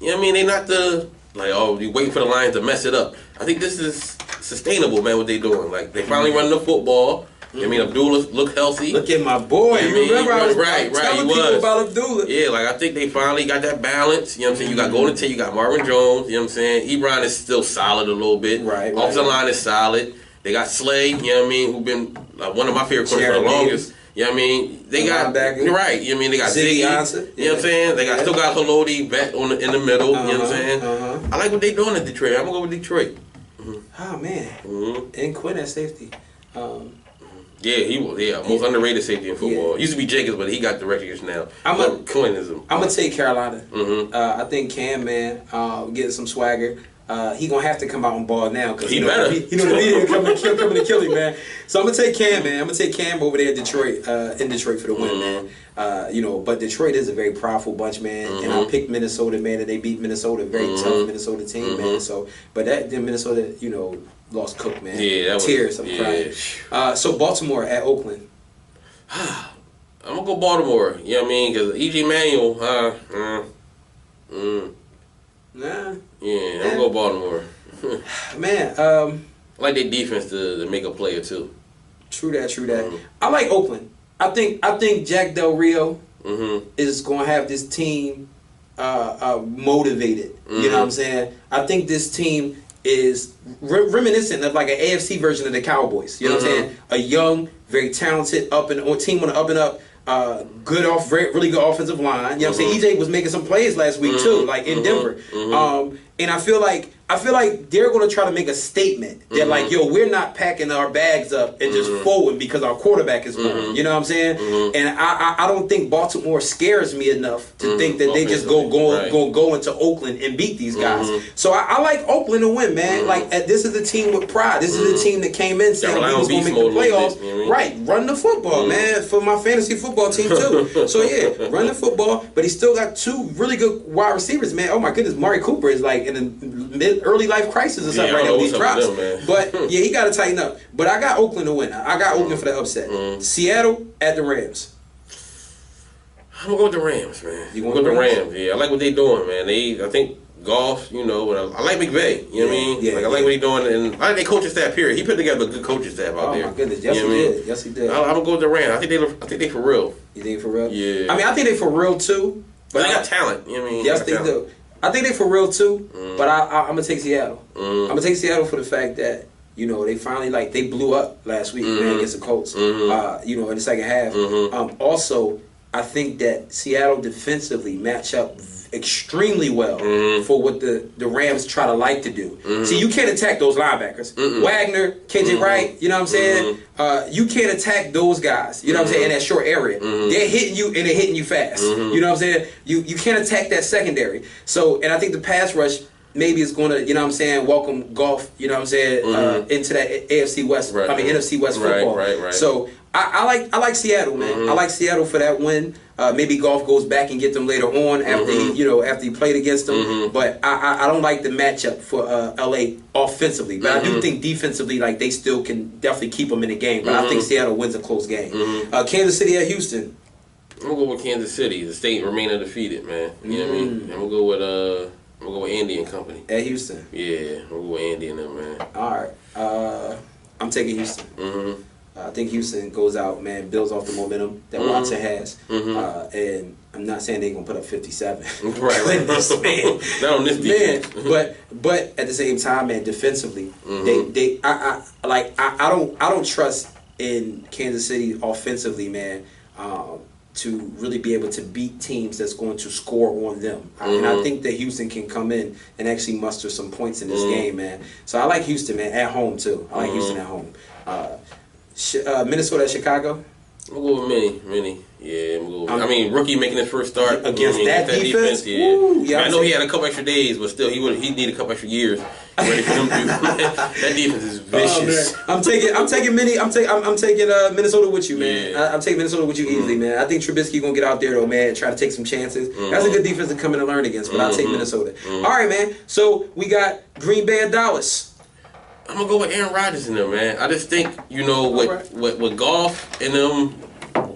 they not you waiting for the Lions to mess it up. I think this is sustainable, man. What they doing? Like they finally running the football. Abdullah look healthy. Look at my boy. You remember I was telling people about Abdullah. Yeah, I think they finally got that balance. You know what I'm saying? You got Golden Tate, you got Marvin Jones. You know what I'm saying? Ebron is still solid a little bit. Right. Offensive line is solid. They got Slay, who been one of my favorite corners for the longest. You know what I mean? They got right. You know what I mean? They got Ziggy. You know what I'm saying? They got still got Haloti back in the middle. You know what I'm saying? I like what they doing in Detroit. I'm gonna go with Detroit. Oh man. And Quinn at safety. He was. Yeah, most underrated safety in football. Used to be Jacobs, but he got the recognition now. Quinn is him. I'm gonna take Carolina. I think Cam, man, getting some swagger. He gonna have to come out and ball now because he better. The media coming to kill him, man. So I'm gonna take Cam, man. I'm gonna take Cam over there in Detroit for the win, man. But Detroit is a very powerful bunch, man. And I picked Minnesota, man, and they beat Minnesota, very tough Minnesota team, man. So, but then Minnesota, lost Cook, man. Yeah, that was tears. I'm crying. So Baltimore at Oakland. I'm gonna go Baltimore. You know what I mean? Because E.J. Manuel, Nah. Yeah, I'm gonna go Baltimore. Man, I like their defense to make a play or two. True that. I like Oakland. I think Jack Del Rio is gonna have this team motivated. You know what I'm saying? I think this team is reminiscent of like an AFC version of the Cowboys. You know what I'm saying? A young, very talented team on the up and up. Really good offensive line. You know what I'm saying? EJ was making some plays last week too, like in Denver. And I feel like they're going to try to make a statement that like, yo, we're not packing our bags up and just forward because our quarterback is gone. You know what I'm saying? And I don't think Baltimore scares me enough to think that they just go into Oakland and beat these guys. So I like Oakland to win, man. Like this is a team with pride. This is a team that came in saying we was going to make the playoffs. Right, run the football, man, for my fantasy football team too. So yeah, run the football, but he still got 2 really good wide receivers, man. Oh my goodness, Mari Cooper is like in a early life crisis or something right now with these drops. But yeah, he got to tighten up. But I got Oakland to win. I got Oakland for the upset. Seattle at the Rams. I'm gonna go with the Rams, man. You going going with the Rams? Rams? Yeah, I like what they doing, man. I think Goff, I like McVay. You know what I mean? Yeah, I like what he doing, and I like their coaching staff. Period. He put together a good coaching staff out there. Oh my goodness, yes you know he what I mean? did. Yes he did. I'm gonna go with the Rams. I think they for real. You think for real? Yeah. I mean, I think they for real too. But they got talent. You know what I mean? Yes, they do. I think they for real too. But I'm gonna take Seattle. Mm. I'm gonna take Seattle for the fact that they finally they blew up last week, man, against the Colts. In the second half. Also, I think that Seattle defensively match up extremely well for what the Rams try to like to do. See, you can't attack those linebackers. Wagner, KJ Wright, you know what I'm saying? You can't attack those guys, you know what I'm saying, in that short area. They're hitting you and they're hitting you fast. You know what I'm saying? You can't attack that secondary. So, and I think the pass rush maybe is going to, welcome Goff, into that AFC West, NFC West football. Right. So, I like Seattle, man. I like Seattle for that win. Maybe Goff goes back and get them later on after he played against them. But I don't like the matchup for LA offensively. But I do think defensively, they still can definitely keep them in the game. But I think Seattle wins a close game. Kansas City at Houston. I'm gonna go with Kansas City. The state remain undefeated, man. You know what I mean? I'm gonna go with Andy and company. At Houston. Yeah, I'm gonna go with Andy and them, man. All right. I'm taking Houston. I think Houston goes out, man, builds off the momentum that Watson has. And I'm not saying they're going to put up 57. Right. Man. Not on this defense. Man, but at the same time, man, defensively, I don't trust in Kansas City offensively, man, to really be able to beat teams that's going to score on them. And I think that Houston can come in and actually muster some points in this game, man. So I like Houston, man, at home, too. I like Houston at home. Minnesota at Chicago. I'm gonna go with Mini. Yeah, I'm gonna go with, rookie making his first start against that defense. Yeah. Woo, yeah, I know he had a couple extra days, but still, he need a couple extra years ready for them to. That defense is vicious. I'm taking Mini. I'm taking Minnesota with you, man. Yeah. I'm taking Minnesota with you easily, man. I think Trubisky gonna get out there though, man, and try to take some chances. That's a good defense to come in and learn against, but I'll take Minnesota. All right, man. So we got Green Bay and Dallas. I'm gonna go with Aaron Rodgers in there, man. I just think with Goff and them,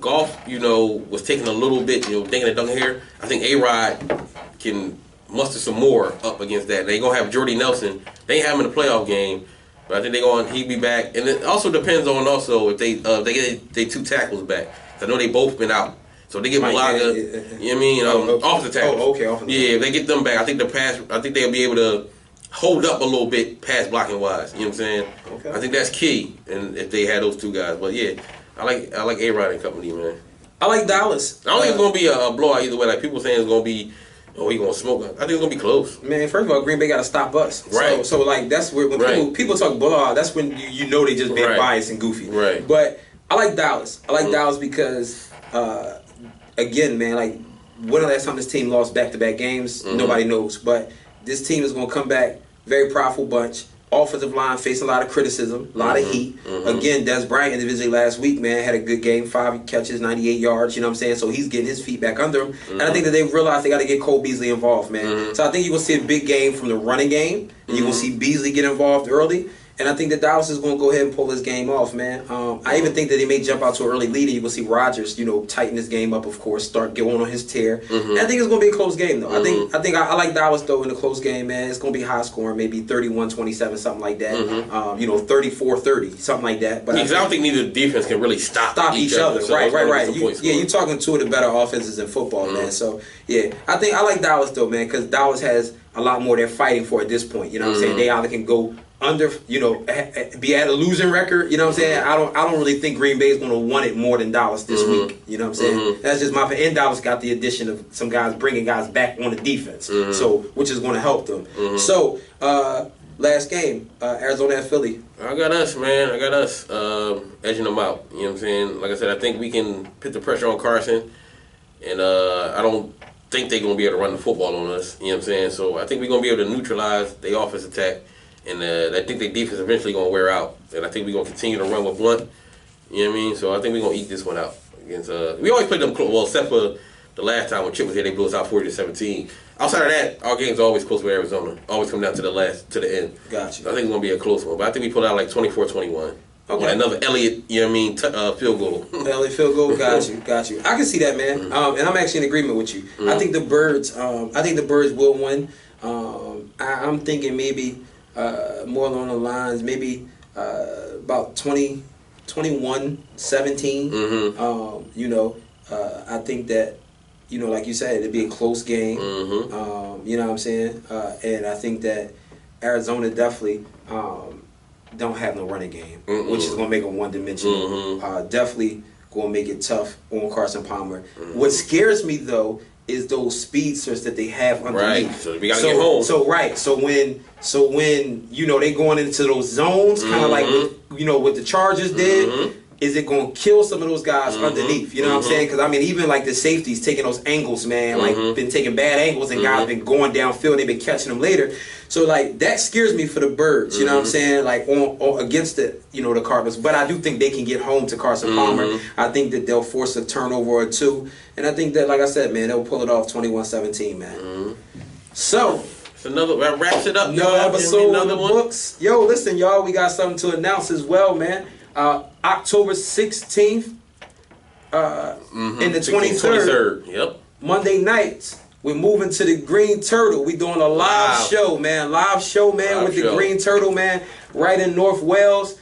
Goff, was taking a little bit, thinking of Duncan here. I think A-Rod can muster some more up against that. They gonna have Jordy Nelson. They ain't have him in the playoff game, but I think he'll be back. And it also depends on if they get they two tackles back. I know they both been out. So they get Malaga, you know what I mean? Offensive tackles. Oh, okay, offensive. Yeah, if they get them back, I think they'll be able to hold up a little bit pass blocking wise. You know what I'm saying? Okay. I think that's key. And if they had those two guys. But yeah, I like A-Rod and company, man. I like Dallas. I don't think it's gonna be a blowout either way. Like people saying it's gonna be he gonna smoke. I think it's gonna be close. Man, first of all, Green Bay gotta stop us. Right. So that's where when people talk blowout, that's when you know they just being biased and goofy. Right. But I like Dallas. I like Dallas because again, man, when the last time this team lost back-to-back games, nobody knows. But this team is going to come back, very powerful bunch. Offensive line facing a lot of criticism, a lot of heat. Again, Des Bryant individually last week, man, had a good game, 5 catches, 98 yards, you know what I'm saying? So he's getting his feet back under him. And I think that they realized they got to get Cole Beasley involved, man. So I think you're going to see a big game from the running game. And you're going to see Beasley get involved early. And I think that Dallas is going to go ahead and pull this game off, man. I even think that they may jump out to an early lead, and you will see Rodgers, tighten this game up, of course, start going on his tear. And I think it's going to be a close game, though. I like Dallas, though, in a close game, man. It's going to be high scoring, maybe 31-27, something like that. 34-30, something like that. But I don't think neither defense can really stop each other. So right. You're talking two of the better offenses in football, man. So, yeah, I like Dallas, though, man, because Dallas has a lot more they're fighting for at this point. You know what I'm saying? They either can go under, be at a losing record. You know what I'm saying? I don't really think Green Bay is going to want it more than Dallas this week. You know what I'm saying? That's just my opinion. And Dallas got the addition of some guys bringing guys back on the defense, so which is going to help them. So last game, Arizona at Philly. I got us, man. I got us edging them out. You know what I'm saying? Like I said, I think we can put the pressure on Carson, and I don't think they're going to be able to run the football on us. You know what I'm saying? So I think we're going to be able to neutralize the offense attack. And I think their defense eventually going to wear out. And I think we're going to continue to run with Blunt. You know what I mean? So I think we're going to eat this one out. Against we always play them close. Well, except for the last time when Chip was here, they blew us out 40-17. Outside of that, our games are always close with Arizona. Always come down to the end. Gotcha. I think it's going to be a close one. But I think we pull out like 24-21. Okay. On another Elliott, you know what I mean, field goal. Elliott field goal, got you. I can see that, man. Mm-hmm. And I'm actually in agreement with you. I think the Birds will win. I'm thinking maybe more along the lines, maybe about 21-17. I think that, like you said, it'd be a close game. You know what I'm saying? And I think that Arizona definitely don't have no running game, which is going to make them one-dimensional. Definitely going to make it tough on Carson Palmer. What scares me, though, is those speedsters that they have underneath. Right, so we got to get home. So when they going into those zones, kind of like what the Chargers did, is it going to kill some of those guys underneath? You know what I'm saying? Because, I mean, even like the safeties taking those angles, man, like been taking bad angles and guys been going downfield, they've been catching them later. So, like, that scares me for the Birds, you know what I'm saying? Like, on against the Cardinals. But I do think they can get home to Carson Palmer. I think that they'll force a turnover or two. And I think that, like I said, man, they'll pull it off 21-17, man. So... that wraps it up. Another episode on the books. Yo, listen, y'all, we got something to announce as well, man. October 16th and the 23rd. Yep. Monday nights, we're moving to the Green Turtle. We doing a live show, man. With the Green Turtle, man, right in North Wales,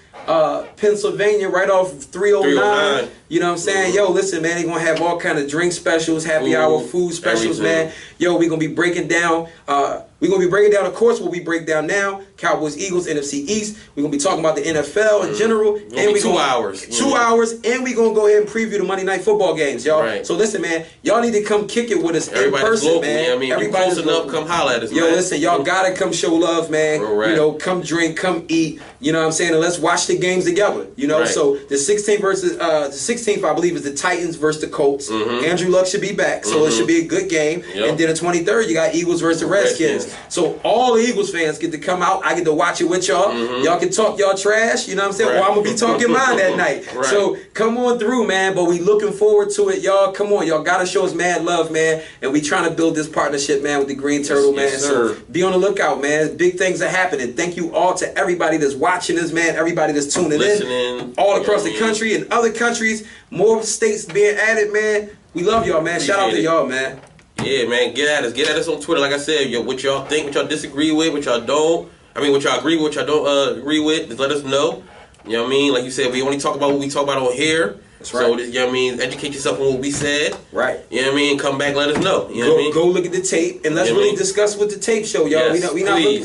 Pennsylvania, right off 309. You know what I'm saying? Yo, listen, man, they're going to have all kind of drink specials, happy hour food specials, man. Yo, we're going to be breaking down, of course, what we break down now, Cowboys, Eagles, NFC East. We're going to be talking about the NFL in general. And we 2 hours. 2 hours, and we're going to go ahead and preview the Monday Night Football games, y'all. Right. So listen, man, y'all need to come kick it with us in person, local, man. You know what I mean? Everybody's close enough, come holler at us, Yo, man. listen, y'all got to come show love, man. Right. Come drink, come eat. You know what I'm saying? And let's watch the games together. So the 16th I believe, is the Titans versus the Colts. Andrew Luck should be back, so it should be a good game. And then the 23rd, you got Eagles versus the Redskins. So all the Eagles fans get to come out. I get to watch it with y'all. Y'all can talk y'all trash, you know what I'm saying? Or I'm going to be talking mine that night. So come on through, man. But we looking forward to it, y'all. Come on, y'all got to show us mad love, man. And we trying to build this partnership, man, with the Green Turtle, man. So be on the lookout, man. Big things are happening. Thank you all to everybody that's watching us, man. Everybody that's tuning in. All across the country and other countries. More states being added, man. We love y'all, man. Shout out to y'all, man. Yeah, man. Get at us. Get at us on Twitter. Like I said, what y'all think, what y'all disagree with, what y'all don't. I mean, what y'all agree with, what y'all don't agree with. Just let us know. You know what I mean? Like you said, we only talk about what we talk about on here. That's right. So, you know what I mean? Educate yourself on what we said. Right. You know what I mean? Come back, let us know. You know what I mean? Go look at the tape and let's really discuss what the tape show, y'all. Yes, we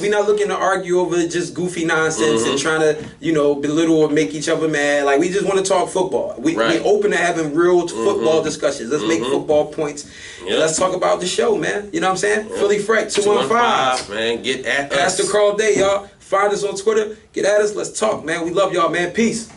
not looking to argue over just goofy nonsense and trying to, belittle or make each other mad. Like, we just want to talk football. We open to having real football discussions. Let's make football points. And let's talk about the show, man. You know what I'm saying? Philly Freck 215. Man, get at us. Pastor Carl Day, y'all. Find us on Twitter. Get at us. Let's talk, man. We love y'all, man. Peace.